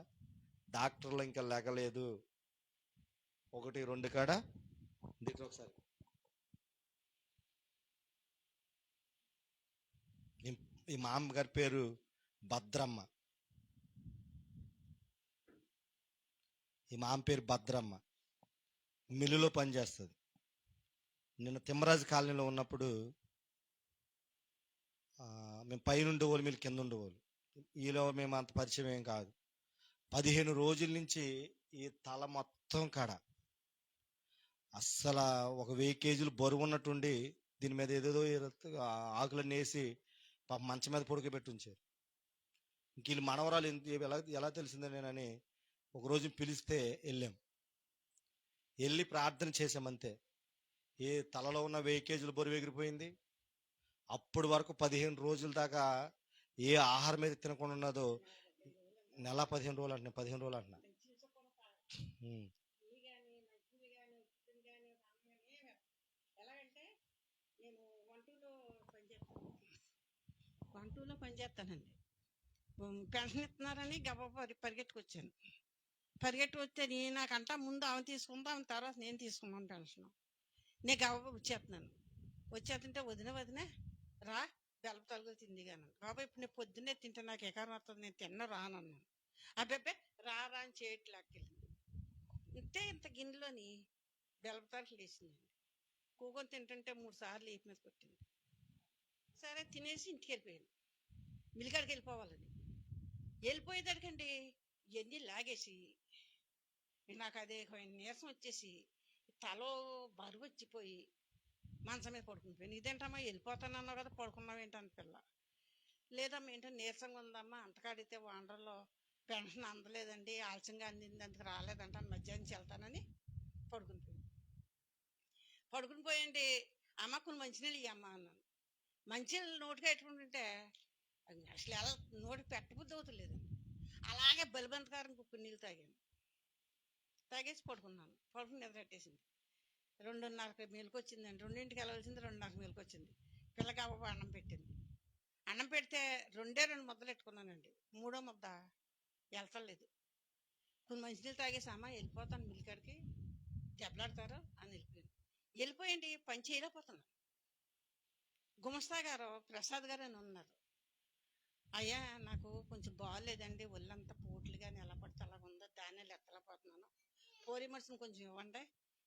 డాక్టర్లు ఇంకా లెగలేదు, 1 2 కాడ ఒకసారి ఈ మామగారి పేరు భద్రమ్మ. ఈ మామ పేరు భద్రమ్మ. మిల్లులో పనిచేస్తుంది. నిన్న తిమ్మరాజు కాలనీలో ఉన్నప్పుడు మేము పైన ఉండేవాళ్ళు, మీరు కింద ఉండేవాళ్ళు. ఈలో మేము అంత పరిచయం ఏం కాదు. 15 రోజుల నుంచి ఈ తల మొత్తం కాడ అస్సలు ఒక 1000 కేజీలు బరువు ఉన్నట్టుండి దీని మీద ఏదేదో ఆకులన్నీ వేసి పాప మంచం మీద పొడికబెట్టి ఉంచారు. ఇంక వీళ్ళు మనవరాలు ఎలా తెలిసిందే నేనని ఒకరోజు పిలిస్తే వెళ్ళి ప్రార్థన చేసామంతే. ఏ తలలో ఉన్న 1000 కేజీలు బరువు ఎగిరిపోయింది. అప్పటి వరకు 15 రోజుల దాకా ఏ ఆహారం మీద తినకుండా ఉన్నదో, నెల 15 రోజులు అంటున్నా, 15 రోజులు అంటున్నా. 1, 2లో పనిచేస్తానండి. పెన్షన్ ఇస్తున్నారని గబగబా పరిగెట్టుకొచ్చాను. పరిగెట్టి వస్తే నాకంటా ముందు ఆమె తీసుకుందా, ఆమె తర్వాత నేను తీసుకున్నాను పెన్షన్. నేను గబగబా వచ్చేస్తున్నాను. వచ్చేస్తుంటే వదిన రా బెల్లం తలుగులు తిందిగాను. బాబా ఇప్పుడు నేను పొద్దున్నే తింటే నాకు ఎకారం వస్తుంది, నేను తిన్న రానన్నాను. అబ్బాయి రా అని చేయట్లు లాక్కెళ్ళింది. ఇంత గిన్నెలోని బెల్లం తలుగులు వేసిందండి. కూకొని తింటుంటే 3 సార్లు ఏపి మీద కొట్టింది. సరే తినేసి ఇంటికి వెళ్ళిపోయాను. మిల్లికాడికి వెళ్ళిపోవాలని వెళ్ళిపోయేదానికండి ఇవన్నీ లాగేసి నాకు అదే నీరసం వచ్చేసి తలో బరువు వచ్చిపోయి మంచం మీద పడుకునిపోయాను. ఇదేంటమ్మా వెళ్ళిపోతానన్నావు కదా, పడుకున్నావు ఏంటని పిల్ల. లేదమ్మా ఏంటో నీరసంగా ఉందమ్మా, అంతకాడితే వాండర్లో పెన్షన్ అందలేదండి, ఆలస్యంగా అందింది, అందుకు రాలేదంట, మధ్యాహ్నం వెళ్తానని పడుకుని పోయండి. అమ్మ కొన్ని మంచినీళ్ళు ఇవ్వమ్మ అన్నాను. మంచినీళ్ళు నోటికి పెట్టుకుంటుంటే అసలు ఎలా నోటికి పెట్టబుద్ధి అవుతలేదు. అలాగే బలిబంతకారం కొన్ని నీళ్ళు తాగేసి పడుకున్నాను. పడుకుని నిద్రట్టేసింది. 2:30 మేలుకొచ్చిందండి. 2ంటికి వెళ్ళవలసింది 2:30 మేలుకొచ్చింది. పిల్లకి అవ్వ అన్నం పెట్టింది. అన్నం పెడితే 2 ముద్దలు పెట్టుకున్నానండి. 3వ ముద్ద వెళ్తలేదు. కొన్ని మంచినీళ్ళు తాగేసి అమ్మ వెళ్ళిపోతాను మిల్లికాడికి, దెబ్బలాడతారు అని వెళ్ళిపోయింది. పని చేయలేకపోతున్నాను. గుమస్తా గారు ప్రసాద్ గారు అని ఉన్నారు. అయ్యా నాకు కొంచెం బాగాలేదండి, ఒళ్ళంతా పోట్లు కానీ ఎలా పడితే అలాగ ఉందో, ధాన్యాలు ఎత్తలేకపోతున్నాను, పోరి మనిషిని కొంచెం ఇవ్వండి,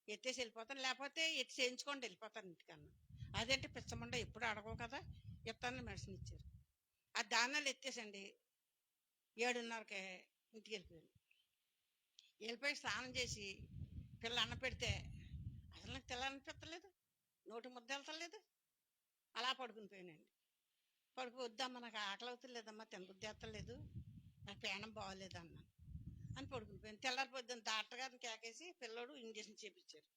ఎత్తేసి వెళ్ళిపోతాను, లేకపోతే ఎత్తి చేయించుకోండి వెళ్ళిపోతాను ఇంటికన్నా. అదేంటి పిచ్చమండ ఎప్పుడు అడగవు కదా, ఎత్తానని మెడిసిన్ ఇచ్చారు. ఆ ధాన్యాలు ఎత్తేసండి 7:30కే ఇంటికి వెళ్ళిపోయి స్నానం చేసి పిల్ల అన్న పెడితే అసలు నాకు తెల్లారనిపించలేదు, నోటి ముద్ద వెళ్తలేదు. అలా పడుకుని పోయానండి. వద్దమ్మా నాకు ఆకలి అవుతలేదమ్మా, తినబుద్ధి ఎత్తలేదు, నాకు పేనం బాగోలేదన్నా అని పడుకునిపోయాను. తెల్లారిపోద్దాను డాక్టర్ గారిని కేకేసి పిల్లోడు ఇంజక్షన్ చేపించారు.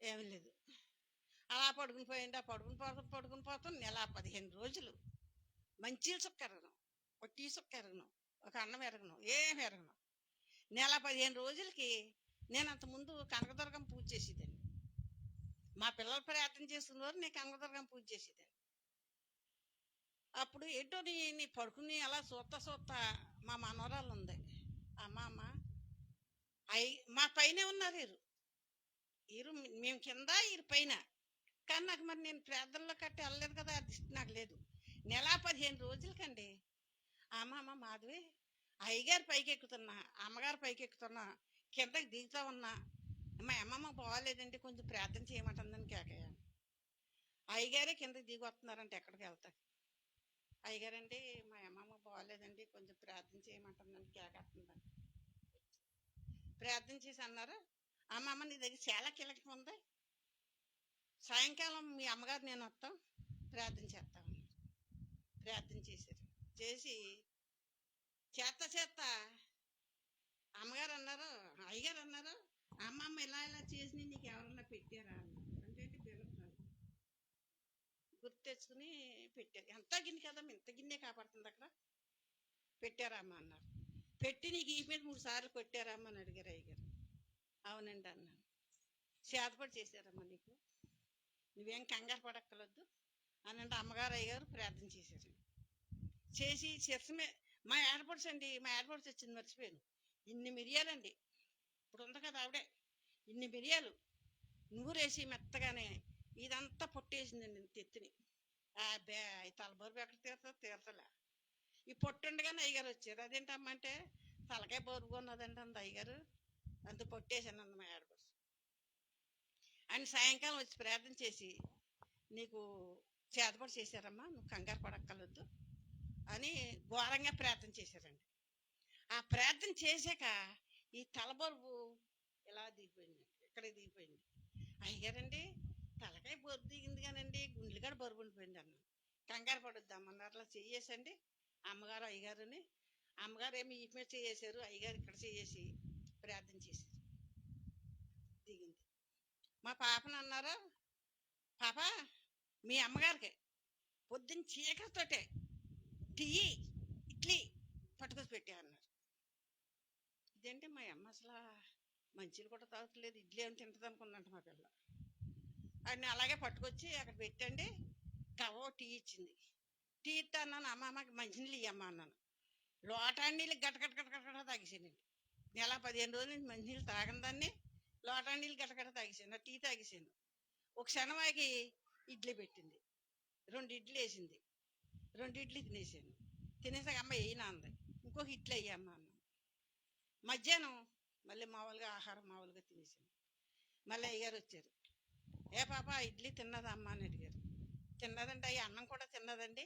ఏమీ లేదు. అలా పడుకునిపోయింది. ఆ పడుకుని పోతాం నెల 15 రోజులు మంచి చుక్క ఎరగను, ఒక టీ చుక్క ఎరగను, ఒక అన్నం ఎరగను, ఏమి ఎరగను. నెల 15 రోజులకి నేను అంతకుముందు కనకదుర్గం పూజ చేసేదాన్ని. మా పిల్లలు ప్రార్థన చేస్తున్నారు, నేను కనకదుర్గం పూజ చేసేదాన్ని. అప్పుడు ఏంటో నీ పడుకుని అలా చూస్తా మా మనవరాలు ఉంది. అమ్మ మా పైనే ఉన్నారు వీరు మేము కింద వీరు పైన. కానీ నాకు మరి నేను ప్రార్థనలో కట్టి వెళ్ళలేదు కదా, అది నాకు లేదు. నెల 15 రోజులకండి అమ్మ మాధవి అయ్యగారు పైకి ఎక్కుతున్నా, అమ్మగారు పైకి ఎక్కుతున్నా, కిందకి దిగుతా ఉన్నా, మా అమ్మమ్మ బాగాలేదండి కొంచెం ప్రార్థన చేయమంటుందని కేకయ్యాను. అయ్యగారే కిందకి దిగి వస్తున్నారంటే ఎక్కడికి వెళ్తా. అయ్యగారండి మా అమ్మమ్మ బాగాలేదండి కొంచెం ప్రార్థన చేయమంటుందని కేకేస్తుందని ప్రార్థన చేసి అన్నారు. అమ్మమ్మ నీ దగ్గర చాలా కీలకం ఉంది, సాయంకాలం మీ అమ్మగారు నేను వస్తాం ప్రార్థన చేస్తామన్నారు. ప్రార్థన చేశారు. చేసి చేస్తా అమ్మగారు అన్నారు, అయ్యగారు అన్నారు, అమ్మమ్మ ఇలా చేసి నీకు ఎవరన్నా పెట్టారా అన్నారు. అంటే బెల్లం గుర్తు తెచ్చుకుని పెట్టారు. ఎంత గిన్నె కదమ్మా, ఇంత గిన్నె కాపాడుతుంది అక్కడ, పెట్టారమ్మా అన్నారు. పెట్టి నీకు ఈ మీద 3 సార్లు కొట్టారమ్మా అని అడిగారు అయ్యగారు. అవునండి అన్నాను. చేతపడి చేశారమ్మా నీకు, నువ్వేం కంగారు పడక్కలొద్దు అని అంటే అమ్మగారు అయ్యగారు ప్రార్థన చేశారు. చేసి శిరసమే మా ఏర్పడ్స్ అండి, మా ఏర్పడ్స్ వచ్చింది మర్చిపోయాను. ఇన్ని మిరియాలండి, ఇప్పుడు ఉంది కదా ఆవిడే, ఇన్ని మిరియాలు నూరేసి మెత్తగానే ఇదంతా పొట్టేసిందండి తెత్తిని. తలబోరు ఎక్కడ తీరతలే. ఈ పొట్టుండగానే అయ్యగారు వచ్చారు. అదేంటమ్మా అంటే తలకాయ బోరుగా ఉన్నదండి అంది అయ్యగారు, అంత పొట్టేసాను అంది మా ఏడపడుచు. ఆయన సాయంకాలం వచ్చి ప్రార్థన చేసి నీకు చేతపడి చేశారమ్మా, నువ్వు కంగారు పడక్కర్లేదు అని ఘోరంగా ప్రార్థన చేశారండి. ఆ ప్రార్థన చేశాక ఈ తలబొరుగు ఇలా దిగిపోయింది, ఇక్కడికి దిగిపోయింది. అయ్యారండి తలకాయ బొరుగు దిగింది కానండి గుండెలు కూడా బరువు ఉండిపోయింది అన్న. కంగారు పడొద్దామన్నారు. అట్లా చేయేసండి అమ్మగారు అయ్యగారుని. అమ్మగారు ఏమి ఈ మీద చేసేసారు, అయ్యగారు ఇక్కడ చేసి ప్రార్థన చేశారు, దిగింది. మా పాపను అన్నారు, పాప మీ అమ్మగారికి పొద్దున్న చీకటితోటే టీ ఇడ్లీ పట్టుకొచ్చి పెట్టా అన్నారు. ఇదేంటి మా అమ్మ అసలు మంచిలు కూడా తాగుతలేదు, ఇడ్లీ ఏమి తింటుంది అనుకున్నట్టు మా పిల్ల. ఆయన అలాగే పట్టుకొచ్చి అక్కడ పెట్టండి, గవ్వ టీ ఇచ్చింది. టీ ఇస్తా అన్నాను. అమ్మమ్మకి మంచినీళ్ళు ఇయ్యమ్మ అన్నాను. లోటాడు నీళ్ళు గటగట గటగట తాగేసానండి. నెల 15 రోజుల నుంచి మంచినీళ్ళు తాగని దాన్ని లోటాడు నీళ్ళు గటగట తాగేసాను. టీ తాగేసాను. ఒక క్షణమాకి ఇడ్లీ పెట్టింది. 2 ఇడ్లీ వేసింది. 2 ఇడ్లీ తినేసాను. తినేసాక అమ్మ వేయనా అంది. ఇంకొక ఇడ్లీ అయ్యమ్మ అన్నాను. మధ్యాహ్నం మళ్ళీ మామూలుగా ఆహారం మామూలుగా తినేసాను. మళ్ళీ అయ్యగారు వచ్చారు. ఏ పాప ఇడ్లీ తిన్నదా అమ్మ అని అడిగారు. తిన్నదండి అయ్యి, అన్నం కూడా తిన్నదండి.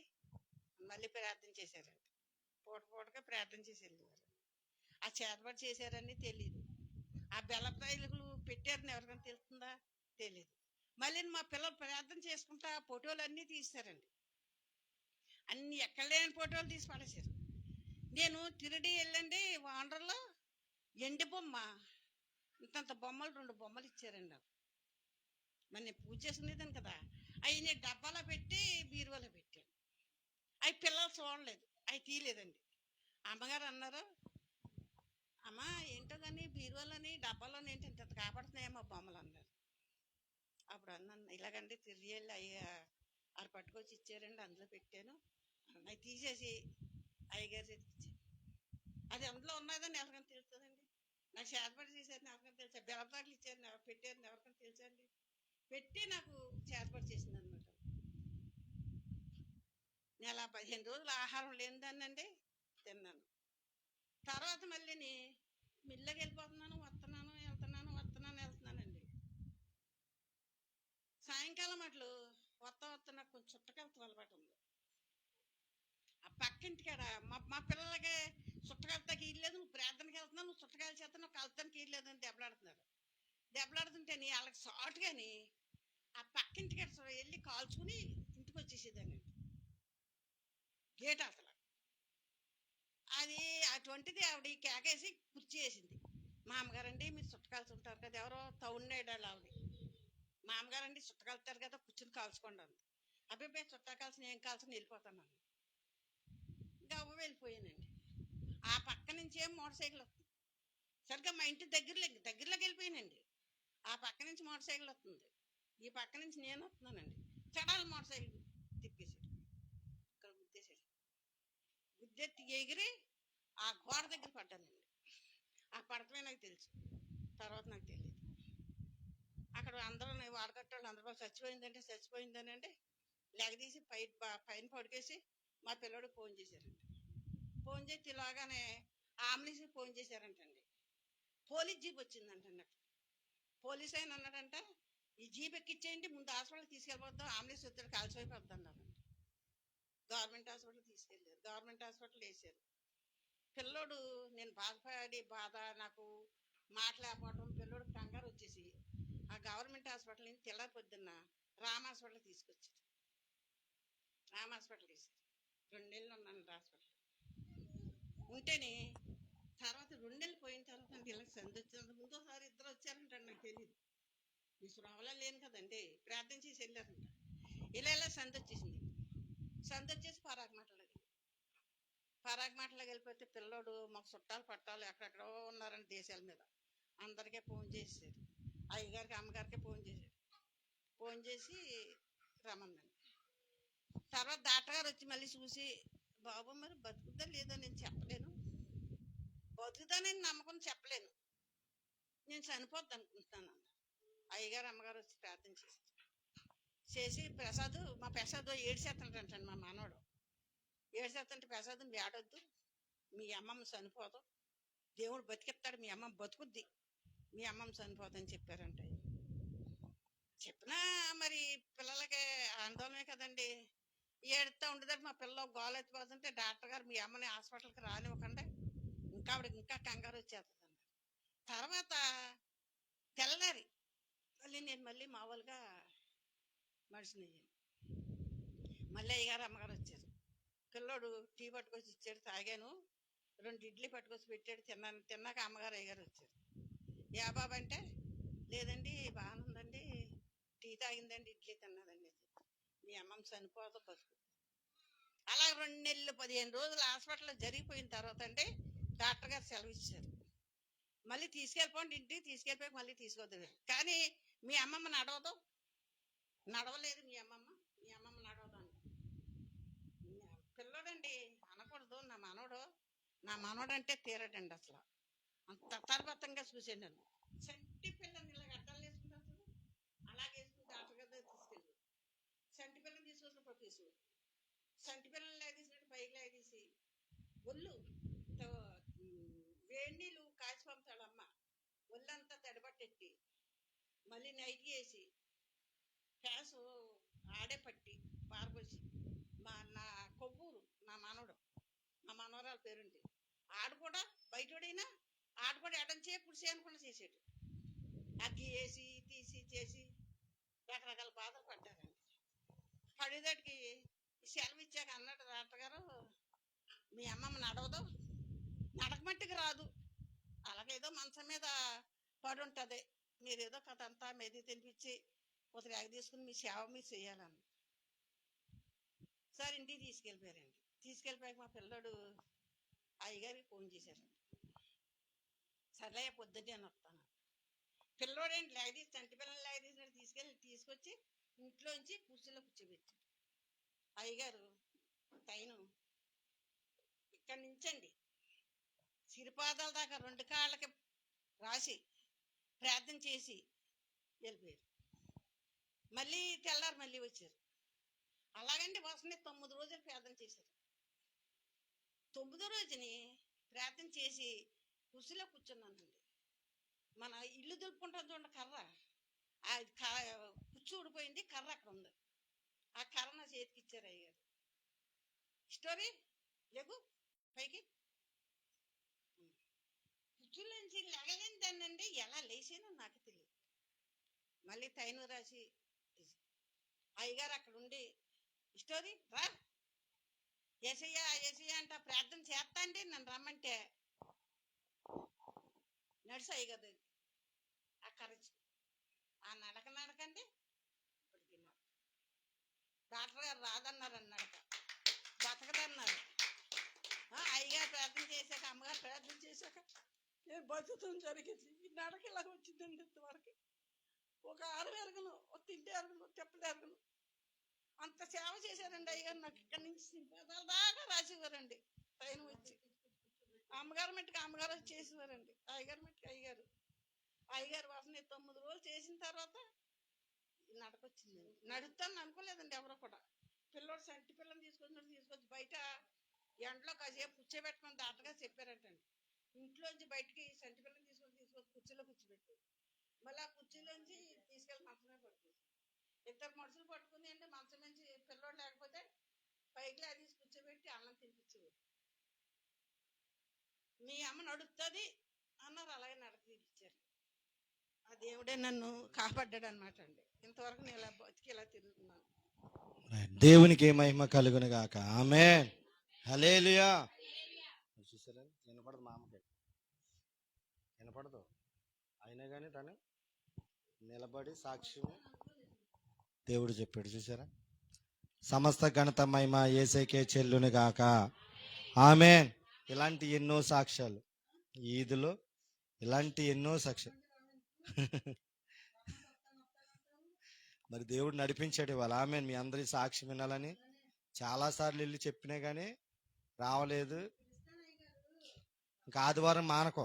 మళ్ళీ ప్రార్థన చేశారండి. పూటగా ప్రార్థన చేసి వెళ్ళేవారు. ఆ చేతబడి చేశారని తెలియదు. ఆ బెల్లప్రాయలు పెట్టారని ఎవరికైనా తెలుస్తుందా? తెలియదు. మళ్ళీ మా పిల్లలు ప్రార్థన చేసుకుంటా ఫోటోలు అన్నీ తీస్తారండి. అన్ని ఎక్కడ లేని ఫోటోలు తీసి పడేశారు. నేను తిరిగి వెళ్ళండి వాండర్లో ఎండి బొమ్మ ఇంతంత బొమ్మలు 2 బొమ్మలు ఇచ్చారండి నాకు. మరి నేను పూజ చేసుకునేదాన్ని కదా. అవి నేను డబ్బాలో పెట్టి బీరువాలో పెట్టాను. అవి పిల్లలు చూడలేదు, అవి తీయలేదండి. అమ్మగారు అన్నారు, అమ్మ ఏంటో కానీ బీరువాలోని డబ్బాలోని ఏంటి ఇంత కాపాడుతున్నాయేమో బొమ్మలు అన్నారు. అప్పుడు అన్నాను, ఇలాగండి తిరిగి వెళ్ళి అవి పట్టుకొచ్చి ఇచ్చారండి, అందులో పెట్టాను. అవి తీసేసి అయ్యగారి చేతికి ఇచ్చాను. అది అందులో ఉన్నదని ఎవరికైనా తెలుస్తుందండి? నాకు చేతపడి చేశారని ఎవరికైనా తెలుసా? బెల్లపాటలు ఇచ్చారని ఎవరు పెట్టారని ఎవరికైనా తెలుసండి? పెట్టి నాకు చేతపడి చేసింది అనమాట. నెల 15 రోజులు ఆహారం లేనిదాన్నండి తిన్నాను. తర్వాత మళ్ళీ మిల్లకి వెళ్ళిపోతున్నాను, వెళ్తున్నానండి. సాయంకాలం అట్లు వస్తా నాకు కొంచెం చుట్టకెళ్తాం అలవాటు ఉంది. ఆ పక్కింటికాడ మా పిల్లలకి చుట్టకెళ్తాకి ఇల్లేదు, నువ్వు ప్రార్థనకి వెళ్తున్నావు, నువ్వు చుట్టకాయలు చేస్తాను, నువ్వు కలుతానికి ఇల్లేదు అని దెబ్బలాడుతుంటే వాళ్ళకి సాటుగాని ఆ పక్కింటికాడ వెళ్ళి కాల్చుకుని ఇంటికి వచ్చేసేదాన్ని. గేట్ అసలు అది అటువంటిది ఆవిడ కేకేసి కుర్చీ వేసింది. మా అమ్మగారండి మీరు చుట్టకాల్సి ఉంటారు కదా, ఎవరో తౌడినాడు ఆవిడ. మా అమ్మగారండి చుట్టకాలుతారు కదా, కూర్చుని కాల్చుకోండి అంది. అబ్బాయి చుట్టా కాల్సిన ఏం కాల్చుకుని వెళ్ళిపోతాను. గవ్వ వెళ్ళిపోయానండి. ఆ పక్క నుంచి ఏం మోటార్ సైకిల్ వస్తుంది. సరిగ్గా మా ఇంటి దగ్గరలోకి వెళ్ళిపోయానండి. ఆ పక్క నుంచి మోటార్ సైకిల్ వస్తుంది, ఈ పక్క నుంచి నేను వస్తున్నానండి. చడాలి మోటార్ సైకిల్ తిప్పేసాడు, ఇక్కడ గుద్దేశాడు. గుద్దెత్తి ఎగిరి ఆ గోడ దగ్గర పడ్డానండి. ఆ పడటమే నాకు తెలుసు, తర్వాత నాకు తెలియదు. అక్కడ అందరూ వాడకట్టాళ్ళు అందరూ చచ్చిపోయిందని అంటే లెగదీసి పైన పడికేసి మా పిల్లడికి ఫోన్ చేశారండి. ఫోన్ చేసి ఇలాగానే ఆంబులెన్స్కి ఫోన్ చేశారంటండి. పోలీస్ జీప్ వచ్చిందంటండి. అక్కడ పోలీస్ ఆయన అన్నాడంట, ఈ జీప్ ఎక్కిచ్చేయండి, ముందు హాస్పిటల్కి తీసుకెళ్ళిపోతాం, ఆంబులెన్స్ వచ్చాడు కాల్చిపోయిపోద్ది అన్నారంట. గవర్నమెంట్ హాస్పిటల్ తీసుకెళ్ళారు, గవర్నమెంట్ హాస్పిటల్ వేసారు. పిల్లోడు నేను బాధ నాకు మాట్లాడకపోవడం, పిల్లోడు కంగారు వచ్చేసి ఆ గవర్నమెంట్ హాస్పిటల్ నుంచి తెల్లారి పొద్దున్న రామ్ హాస్పిటల్ తీసుకొచ్చారు. రామ్ హాస్పిటల్ వేసారు. 2 నెలలు ఉన్నాను హాస్పిటల్ ఉంటేనే. తర్వాత 2 నెలలు పోయిన తర్వాత ఇలా సంధి వచ్చినంత ముందోసారి ఇద్దరు వచ్చారంటండి, నాకు తెలియదు. ఈ శ్రమలో లేను కదండి, ప్రార్థన చేసి వెళ్ళారంట. ఇలా సంధి వచ్చేసింది. సంధి వచ్చేసి పరాగమాటలోకి వెళ్ళిపోతే పిల్లోడు మాకు చుట్టాలు పట్టాలు ఎక్కడెక్కడో ఉన్నారని దేశాల మీద అందరికీ ఫోన్ చేశారు. అయ్యగారికి అమ్మగారికి ఫోన్ చేసి రమ్మన్నాను. తర్వాత డాక్టర్ గారు వచ్చి మళ్ళీ చూసి, బాబు మరి బతుకుద్దా లేదో నేను చెప్పలేను, బతుకుతానని నమ్మకం చెప్పలేను, నేను చనిపోద్ది అనుకుంటున్నాను అన్న. అయ్యగారు అమ్మగారు వచ్చి ప్రార్థన చేసి మా ప్రసాద్ ఏడ్చేస్తుంటండి. మా మనవడు ఏడ్చేస్తుంటే, ప్రసాద్ మీ ఆడొద్దు, మీ అమ్మమ్మ చనిపోదు, దేవుడు బతికిస్తాడు, మీ అమ్మమ్మ బతుకుద్ది, మీ అమ్మమ్మ చనిపోదని చెప్పారంట. చెప్పినా మరి పిల్లలకి ఆందోళనే కదండి. ఏడుస్తూ ఉండేదాన్ని. మా పిల్లలు గోలు ఎత్తిపోతుంటే డాక్టర్ గారు మీ అమ్మని హాస్పిటల్కి రానివ్వకండి, ఆవిడకి ఇంకా కంగారు వచ్చేస్తుందండి. తర్వాత తెల్లారి నేను మామూలుగా మనిషిని అయ్యాను. మళ్ళీ అయ్యగారు అమ్మగారు వచ్చారు. పిల్లోడు టీ పట్టుకొచ్చి ఇచ్చాడు, తాగాను. 2 ఇడ్లీ పట్టుకొచ్చి పెట్టాడు, తిన్నాక అమ్మగారు అయ్యగారు వచ్చారు. యా బాబు అంటే, లేదండి బాగానే ఉందండి, టీ తాగిందండి, ఇడ్లీ తిన్నదండి, మీ అమ్మమ్మ చనిపోతా బతుకు. అలా 2 నెలలు 15 రోజులు హాస్పిటల్లో జరిగిపోయిన తర్వాత అండి డాక్టర్ గారు సెలవు ఇచ్చారు. మళ్ళీ తీసుకెళ్ళిపోండి, ఇంటికి తీసుకెళ్ళిపోయి మళ్ళీ తీసుకొద్దు, కానీ మీ అమ్మమ్మ నడవలేదు, మీ అమ్మమ్మ నడవదు అంట. పిల్లోడండి అనకూడదు. నా మనవడు అంటే తీరడండి అసలు. అంత తర్బతంగా చూసాను నేను. చంటి పిల్లని ఇలా గడ్డలు వేసుకుంటారు చూడు, అలాగే వేసుకుని డాక్టర్ గారి దగ్గర తీసుకెళ్ళి చంటి పిల్లని తీసుకొచ్చిన ప్రొఫెసు చంటి పిల్లని లాగేసినట్టు పైకి లాగేసి ఒళ్ళు వేడి నీళ్ళు కాచి పంపుతాడమ్మ. ఒళ్ళంతా తడబట్టెట్టి మళ్ళీ నైట్ వేసి ఫ్యాసు ఆడే పట్టి పారబోసి నా కొవ్వూరు నా మనవరాల పేరుంది. ఆడు కూడా బయటోడైనా ఆడు కూడా ఎడంచే పుడిసే అనుకున్నా చేసాడు. అగ్గి వేసి తీసి చేసి రకరకాల బాధలు పడ్డారండి. పడేదాటికి సెలవు ఇచ్చాక అన్నాడు డాక్టర్ గారు, మీ అమ్మమ్మ నడవదు, నడకమట్టికి రాదు, అలాగేదో మంచం మీద పడి ఉంటుంది, మీరేదో కథ అంతా మెది తినిపించి కొద్దిగా ఎగ తీసుకుని మీ సేవ మీరు చేయాలన్న. సార్ ఇంటికి తీసుకెళ్ళిపోయారండి. తీసుకెళ్ళిపోయాక మా పిల్లడు అయ్యగారికి ఫోన్ చేశారండి. సర్లే పొద్దున్నే అని వస్తాను. పిల్లోడేంటి లాగదీసి చంటి పిల్లలు లాగదీసినట్టు తీసుకొచ్చి ఇంట్లోంచి కుర్చీలో కూర్చోబెట్టాడు. అయ్యగారు తైను ఇక్కడి నుంచండి సిరిపాదాల దాకా 2 కాళ్ళకి రాసి ప్రార్థన చేసి వెళ్ళిపోయారు. మళ్ళీ తెల్లారు మళ్ళీ వచ్చారు. అలాగండి వరుసనే 9 రోజులు ప్రార్థన చేశారు. 9వ రోజుని ప్రార్థన చేసి కుర్చీలో కూర్చున్నానండి. మన ఇల్లు దులుపుకుంటాం చూడండి కర్ర, ఆ కుర్చీ ఊడిపోయింది, కర్ర అక్కడ ఉంది. ఆ కర్ర నా చేతికి ఇచ్చారు అయ్యారు. స్టోరీ లేకు పైకి కుర్చీలోంచి లెగలేని దాన్నండి, ఎలా లేచానో నాకు తెలియదు. మళ్ళీ తైను రాసి అయ్యగారు అక్కడ ఉండి స్టోరీ రా ఏసయ్యా ఏసయ్యా అంట ప్రార్థన చేస్తా అండి నన్ను రమ్మంటే నడిచి అయ్యగారు ఆ కరచి ఆ నడకండి డాక్టర్ గారు రాదన్నారని నడక బతకదన్నారు. అయ్యగారు ప్రార్థన చేశాక అమ్మగారు ప్రార్థన చేశాక నేను బతుకుతాం జరిగింది. ఈ నడక ఇలా వచ్చిందండి. ఇంతవరకు ఒక ఆరు ఎరగను, ఒక తింటే ఎరగను, చెప్పలు ఎరగను, అంత సేవ చేశారండి అయ్యగారు. నాకు ఇక్కడి నుంచి పదాల దాకా రాసేవారండి. పైన వచ్చి అమ్మగారు మట్టికి అమ్మగారు వచ్చి చేసేవారండి. అయ్యగారు మట్టికి అయ్యగారు వాసన 9 రోజులు చేసిన తర్వాత నడకొచ్చిందండి. నడుస్తాను అనుకోలేదండి ఎవరో కూడా. పిల్లోడు సంటి పిల్లని తీసుకొచ్చి బయట ఎండలో కాసేపు కూర్చోబెట్టమని దాటగా చెప్పారంటండి. ఇంట్లోంచి బయటికి సంటి పిల్లని తీసుకొచ్చి కుర్చీలో కూర్చోబెట్టారు. మళ్ళీ ఆ కుర్చీలోంచి తీసుకెళ్ళి మంచమే పట్టుకుంది. 2 మనుషులు పట్టుకుని అంటే మంచం నుంచి పిల్లోడు లేకపోతే పైకి అది కూర్చోబెట్టి అన్నం తినిపించేవారు. మీ అమ్మ నడుస్తుంది అన్నారు, అలాగే నడక తీపిచ్చారు. ఆ దేవుడే నన్ను కాపాడ్డాడు అనమాట అండి. ఇంతవరకు నేను ఇలా బతికి ఇలా తిరుగుతున్నాను. దేవునికి మహిమ కలుగును గాక. ఆమేన్. హల్లెలూయా. చూసారా, వినపడదు, మా అమ్మకి వినపడదు, అయినా కానీ తను నిలబడి సాక్ష్యం దేవుడు చెప్పాడు. చూసారా, సమస్త ఘనత మహిమ యేసుకే చెల్లును గాక. ఆమేన్. ఇలాంటి ఎన్నో సాక్ష్యాలు ఈదులో, ఇలాంటి ఎన్నో సాక్ష్యాలు మరి దేవుడు నడిపించాడు ఇవాళ. ఆమేన్. మీ అందరి సాక్ష్యం వినాలని చాలాసార్లు వెళ్ళి చెప్పినా కానీ రావలేదు. ఇంకా ఆదివారం మానకో,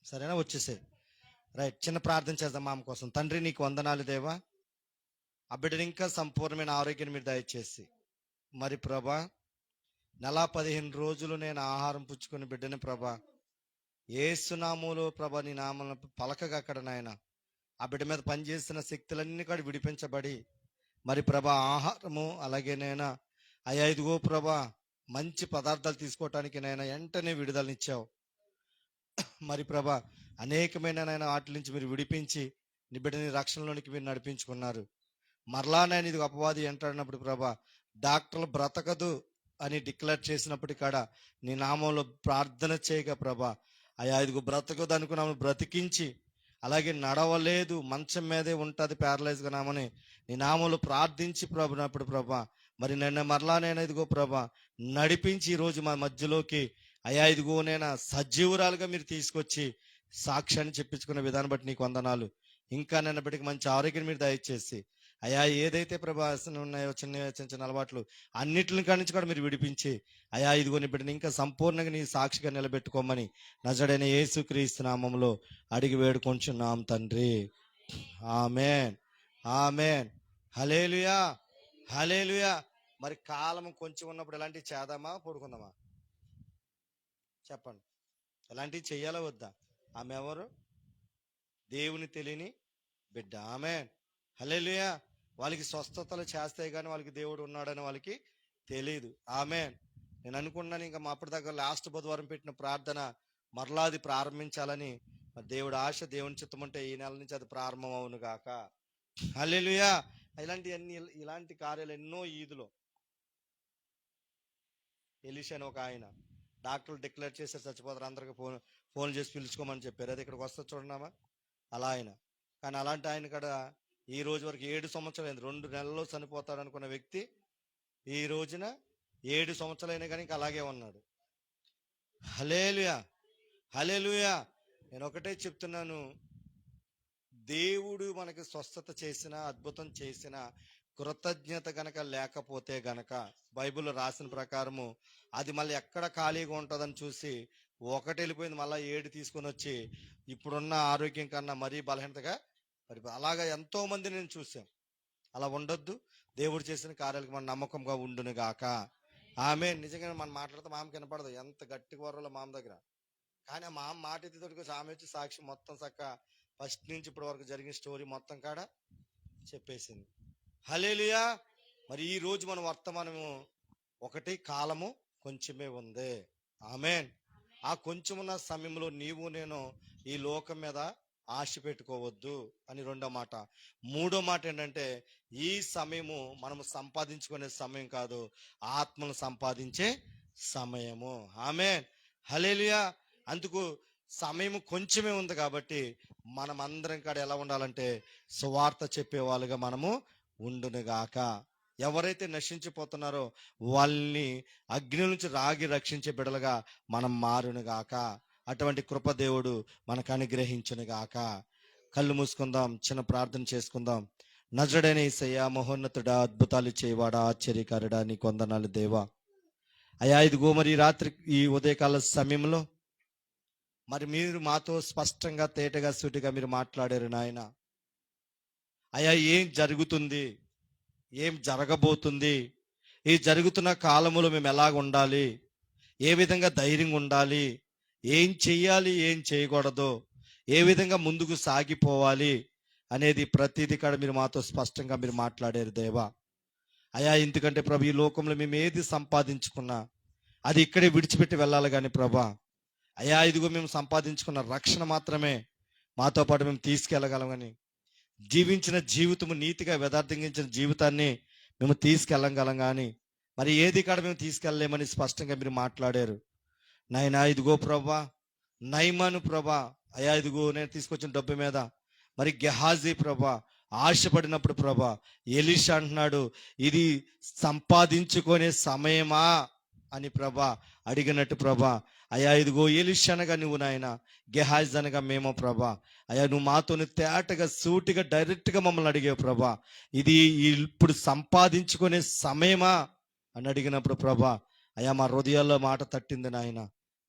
సరేనా, వచ్చేసే. రైట్, చిన్న ప్రార్థన చేద్దాం మామ కోసం. తండ్రి నీకు వందనాలు దేవా, ఆ బిడ్డని ఇంకా సంపూర్ణమైన ఆరోగ్యాన్ని మీరు దయచేసి, మరి ప్రభా నెల 15 రోజులు నేను ఆహారం పుచ్చుకుని బిడ్డని ప్రభా ఏసునామములో ప్రభా నీ నామమున పలకగా అక్కడ నాయన ఆ బిడ్డ మీద పనిచేస్తున్న శక్తులన్నీ కూడా విడిపించబడి మరి ప్రభా ఆహారము అలాగే నైనా అయ్యా ఇదిగో ప్రభా మంచి పదార్థాలు తీసుకోవటానికి నైనా వెంటనే విడుదలనిచ్చావు. మరి ప్రభా అనేకమైన నైనా వాటి నుంచి మీరు విడిపించి నీ బిడ్డని రక్షణలోనికి మీరు నడిపించుకున్నారు. మరలా నేను ఇది అపవాది అంటున్నప్పుడు ప్రభా డాక్టర్లు బ్రతకదు అని డిక్లేర్ చేసినప్పటి కాడ నీ నామంలో ప్రార్థన చేయగా ప్రభా అయ్యా ఇదిగో బ్రతకదు అనుకున్నాము, బ్రతికించి అలాగే నడవలేదు మంచం మీదే ఉంటుంది ప్యారలైజ్గా నామని నీ నామంలో ప్రార్థించి ప్రభునప్పుడు ప్రభా మరి నిన్న మరలా నేను ఇదిగో ప్రభా నడిపించి ఈరోజు మా మధ్యలోకి అయ్యా ఇదిగో నేను సజీవురాలుగా మీరు తీసుకొచ్చి సాక్ష్యాన్ని చెప్పించుకున్న విధానం బట్టి నీకు వందనాలు. ఇంకా నిన్న బిడ్డకి మంచి ఆరోగ్యం మీరు దయచేసి అయా ఏదైతే ప్రభాసం ఉన్నాయో చిన్న చిన్న చిన్న అలవాట్లు అన్నిటిని కాడి నుంచి కూడా మీరు విడిపించి అయా ఇదిగో నీ బిడ్డని ఇంకా సంపూర్ణంగా నీ సాక్షిగా నిలబెట్టుకోమని నజడైన యేసుక్రీస్తు నామములో అడిగి వేడుకొంచున్నాం తండ్రి. ఆమేన్, ఆమేన్, హల్లెలూయా, హల్లెలూయా. మరి కాలం కొంచెం ఉన్నప్పుడు ఎలాంటివి చేద్దామా పడుకుందామా చెప్పండి? ఎలాంటివి చెయ్యాలా వద్దా? ఆమె ఎవరు? దేవుని తెలియని బిడ్డ. ఆమేన్, హల్లెలూయా. వాళ్ళకి స్వస్థతలు చేస్తాయి కానీ వాళ్ళకి దేవుడు ఉన్నాడని వాళ్ళకి తెలియదు. ఆమేన్. నేను అనుకున్నాను ఇంకా మా అప్పటి దగ్గర లాస్ట్ బుధవారం పెట్టిన ప్రార్థన మరలా అది ప్రారంభించాలని. మరి దేవుడు ఆశ, దేవుని చిత్తం ఉంటే ఈ నెల నుంచి అది ప్రారంభం అవును గాక. హల్లెలూయా. ఇలాంటి కార్యాలు ఎన్నో ఈదులో. ఎలీషా అని ఒక ఆయన డాక్టర్లు డిక్లేర్ చేశారు చచ్చిపోతారు, అందరికి ఫోన్ చేసి పిలుచుకోమని చెప్పారు. అది ఇక్కడికి వస్తా చూడన్నామా అలా ఆయన. కానీ అలాంటి ఆయన కూడా ఈ రోజు వరకు 7 సంవత్సరాలు అయింది. 2 నెలల్లో చనిపోతాడు అనుకున్న వ్యక్తి ఈ రోజున 7 సంవత్సరాలైనా కానీ ఇంకా అలాగే ఉన్నాడు. హల్లెలూయా, హల్లెలూయా. నేను ఒకటే చెప్తున్నాను, దేవుడు మనకి స్వస్థత చేసిన, అద్భుతం చేసిన కృతజ్ఞత గనక లేకపోతే గనక బైబిల్లో రాసిన ప్రకారము అది మళ్ళీ ఎక్కడ ఖాళీగా ఉంటుందని చూసి ఒకటి వెళ్ళిపోయింది, మళ్ళీ 7 తీసుకొని వచ్చి ఇప్పుడున్న ఆరోగ్యం కన్నా మరీ బలహీనతగా మరి అలాగా ఎంతో మంది నేను చూసాం. అలా ఉండొద్దు. దేవుడు చేసిన కార్యాలకు మన నమ్మకంగా ఉండును గాక. ఆమె నిజంగా మనం మాట్లాడితే మామ కనపడదు, ఎంత గట్టి వరలో మామ దగ్గర. కానీ ఆ మామ మాట ఎత్తితోటి ఆమె వచ్చి సాక్షి మొత్తం చక్క ఫస్ట్ నుంచి ఇప్పటి వరకు జరిగిన స్టోరీ మొత్తం కాడ చెప్పేసింది. హల్లెలూయా. మరి ఈ రోజు మన వర్తమానము ఒకటి, కాలము కొంచెమే ఉంది. ఆమేన్. ఆ కొంచెం ఉన్న సమయంలో నీవు నేను ఈ లోకం మీద ఆశ పెట్టుకోవద్దు అని రెండో మాట. మూడో మాట ఏంటంటే ఈ సమయము మనము సంపాదించుకునే సమయం కాదు, ఆత్మను సంపాదించే సమయము. ఆమేన్, హల్లెలూయా. అందుకు సమయం కొంచెమే ఉంది కాబట్టి మనం అందరం కాడ ఎలా ఉండాలంటే సువార్త చెప్పేవాళ్ళుగా మనము ఉండునుగాక. ఎవరైతే నశించిపోతున్నారో వాళ్ళని అగ్ని నుంచి రాగి రక్షించే బిడలుగా మనం మారునుగాక. అటువంటి కృప దేవుడు మనకు అనుగ్రహించునుగాక. కళ్ళు మూసుకుందాం, చిన్న ప్రార్థన చేసుకుందాం. నజరుడైన యేసయ్యా, మహోన్నతుడా, అద్భుతాలు చేయవాడా, ఆశ్చర్యకారుడా, నీ వందనాలు దేవా. అయ్యా ఇదిగో మరి రాత్రి ఈ ఉదయకాల సమయంలో మరి మీరు మాతో స్పష్టంగా తేటగా సూటిగా మీరు మాట్లాడారు నాయన. అయ్యా ఏం జరుగుతుంది, ఏం జరగబోతుంది, ఈ జరుగుతున్న కాలములో మేము ఎలాగ ఉండాలి, ఏ విధంగా ధైర్యంగా ఉండాలి, ఏం చెయ్యాలి, ఏం చేయకూడదు, ఏ విధంగా ముందుకు సాగిపోవాలి అనేది ప్రతిదీ కూడా మీరు మాతో స్పష్టంగా మీరు మాట్లాడారు దేవా. అయ్యా ఎందుకంటే ప్రభు ఈ లోకంలో మేము ఏది సంపాదించుకున్నా అది ఇక్కడే విడిచిపెట్టి వెళ్ళాలి కానీ ప్రభా అయ్యా ఇదిగో మేము సంపాదించుకున్న రక్షణ మాత్రమే మాతో పాటు మేము తీసుకెళ్ళగలం. కానీ జీవించిన జీవితము నీతిగా యథార్థంగా జీవితాన్ని మేము తీసుకెళ్ళగలం కానీ మరి ఏది కాడ మేము తీసుకెళ్ళలేమని స్పష్టంగా మీరు మాట్లాడారు నాయనా. ఇదిగో ప్రభా నయమాను ప్రభా, అయ్యా ఇదిగో నేను తీసుకొచ్చిన డబ్బు మీద మరి గెహాజీ ప్రభా ఆశపడినప్పుడు ప్రభా ఎలీషా అంటున్నాడు ఇది సంపాదించుకునే సమయమా అని ప్రభా అడిగినట్టు ప్రభా అయ్యా ఇదిగో ఎలీషా అనగా నువ్వు నాయన, గెహాజ్ అనగా మేము ప్రభా. అయ్యా నువ్వు మాతోని తేటగా సూటిగా డైరెక్ట్గా మమ్మల్ని అడిగావు ప్రభా, ఇది ఇప్పుడు సంపాదించుకునే సమయమా అని అడిగినప్పుడు ప్రభా అయ్యా మా హృదయాల్లో మాట తట్టింది నాయన.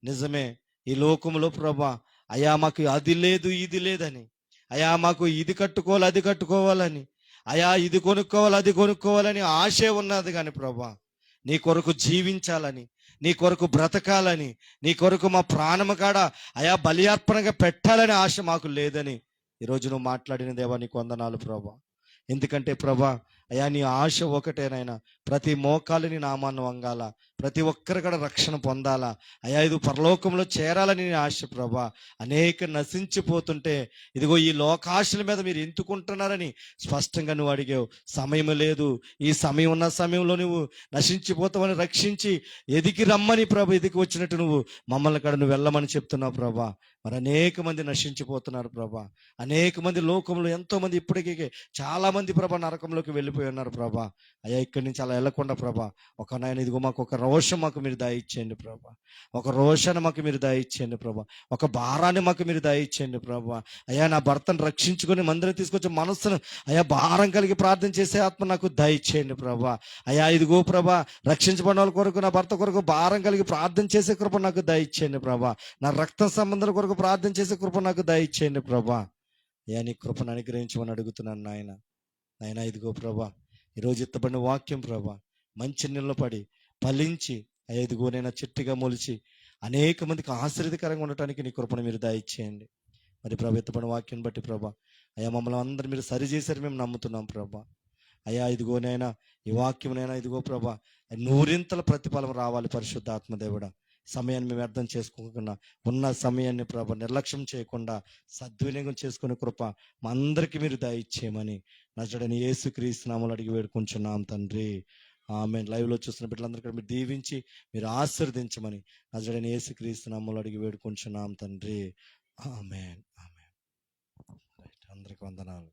నిజమే, ఈ లోకంలో ప్రభా అయ్యా మాకు అది లేదు ఇది లేదని, అయ్యా మాకు ఇది కట్టుకోవాలి అది కట్టుకోవాలని, అయ్యా ఇది కొనుక్కోవాలి అది కొనుక్కోవాలని ఆశే ఉన్నది కానీ ప్రభా నీ కొరకు జీవించాలని, నీ కొరకు బ్రతకాలని, నీ కొరకు మా ప్రాణము కాడ అయా బలియార్పణగా పెట్టాలని ఆశ మాకు లేదని ఈరోజు నువ్వు మాట్లాడిన దేవా నీకు వందనాలు ప్రభా. ఎందుకంటే ప్రభా అయా నీ ఆశ ఒకటేనైనా, ప్రతి మోకాలిని నామాన్ని వంగాల, ప్రతి ఒక్కరు కూడా రక్షణ పొందాలా, అయా ఇది పరలోకంలో చేరాలని నీ ఆశ ప్రభా. అనేక నశించిపోతుంటే ఇదిగో ఈ లోకాశల మీద మీరు ఎంచుకుంటున్నారని స్పష్టంగా నువ్వు అడిగావు. సమయం లేదు, ఈ సమయం ఉన్న సమయంలో నువ్వు నశించిపోతావని రక్షించి ఎదికి రమ్మని ప్రభా, ఎదికి వచ్చినట్టు నువ్వు మమ్మల్ని కూడా నువ్వు వెళ్ళమని చెప్తున్నావు ప్రభా. మరి అనేక మంది నశించిపోతున్నారు ప్రభా, అనేక మంది లోకంలో ఎంతో మంది ఇప్పటికీ చాలా మంది ప్రభా నరకంలోకి వెళ్ళిపోయి వెళ్ళిపోయి ఉన్నారు ప్రభా. అయ్యా ఇక్కడి నుంచి అలా వెళ్ళకుండా ప్రభా, ఒక నాయన ఇదిగో మాకు ఒక రోషం మాకు మీరు దయచేయండి ప్రభా, ఒక రోషాన్ని మాకు మీరు దయచేయండి ప్రభా, ఒక భారాన్ని మాకు మీరు దయచేయండి ప్రభా. అయ్యా నా భర్తను రక్షించుకొని మందిరం తీసుకొచ్చే మనస్సును అయ్యా భారం కలిగి ప్రార్థన చేసే ఆత్మ నాకు దయచేయండి ప్రభా. అయ్యా ఇదిగో ప్రభా, రక్షించబడిన వాళ్ళ కొరకు, నా భర్త కొరకు భారం కలిగి ప్రార్థన చేసే కృప నాకు దయచేయండి ప్రభా. నా రక్త సంబంధాల కొరకు ప్రార్థన చేసే కృప నాకు దయచేయండి ప్రభా. అయ్యా నీ కృపను అనుగ్రహించమని అడుగుతున్నాను నాయన. నాయన ఇదిగో ప్రభా, ఈరోజు ఎత్తబడిన వాక్యం ప్రభా మంచి నీళ్ళలో పడి ఫలించి అయ్యా ఇదిగో నేను చెట్టుగా మొలిచి అనేక మందికి ఆశ్చర్యకరంగా ఉండటానికి నీ కృపను మీరు దయచేయండి. మరి ప్రభా ఎత్తబడిన వాక్యం బట్టి ప్రభా అయ్యా మమ్మల్ని అందరూ మీరు సరి చేశారు, మేము నమ్ముతున్నాం ప్రభా. అయ్యా ఇదిగోనైనా ఈ వాక్యమునైనా ఇదిగో ప్రభా నూరింతల ప్రతిఫలం రావాలి పరిశుద్ధాత్మదేవుడా. సమయాన్ని మేము అర్థం చేసుకోకుండా ఉన్న సమయాన్ని ప్రభా నిర్లక్ష్యం చేయకుండా సద్వినియోగం చేసుకునే కృప మా అందరికీ మీరు దయచేయమని నజరేయుడైన యేసుక్రీస్తు నామములో అడిగి వేడుకుంటున్నాం తండ్రి. ఆమేన్. లైవ్లో చూస్తున్న బిడ్డలందరికీ మీరు దీవించి మీరు ఆశీర్వదించమని నజరేయుడైన యేసుక్రీస్తు నామములో అడిగి వేడుకుంటున్నాం తండ్రి. ఆమేన్. ఆమేన్. అందరికి వందనాలు.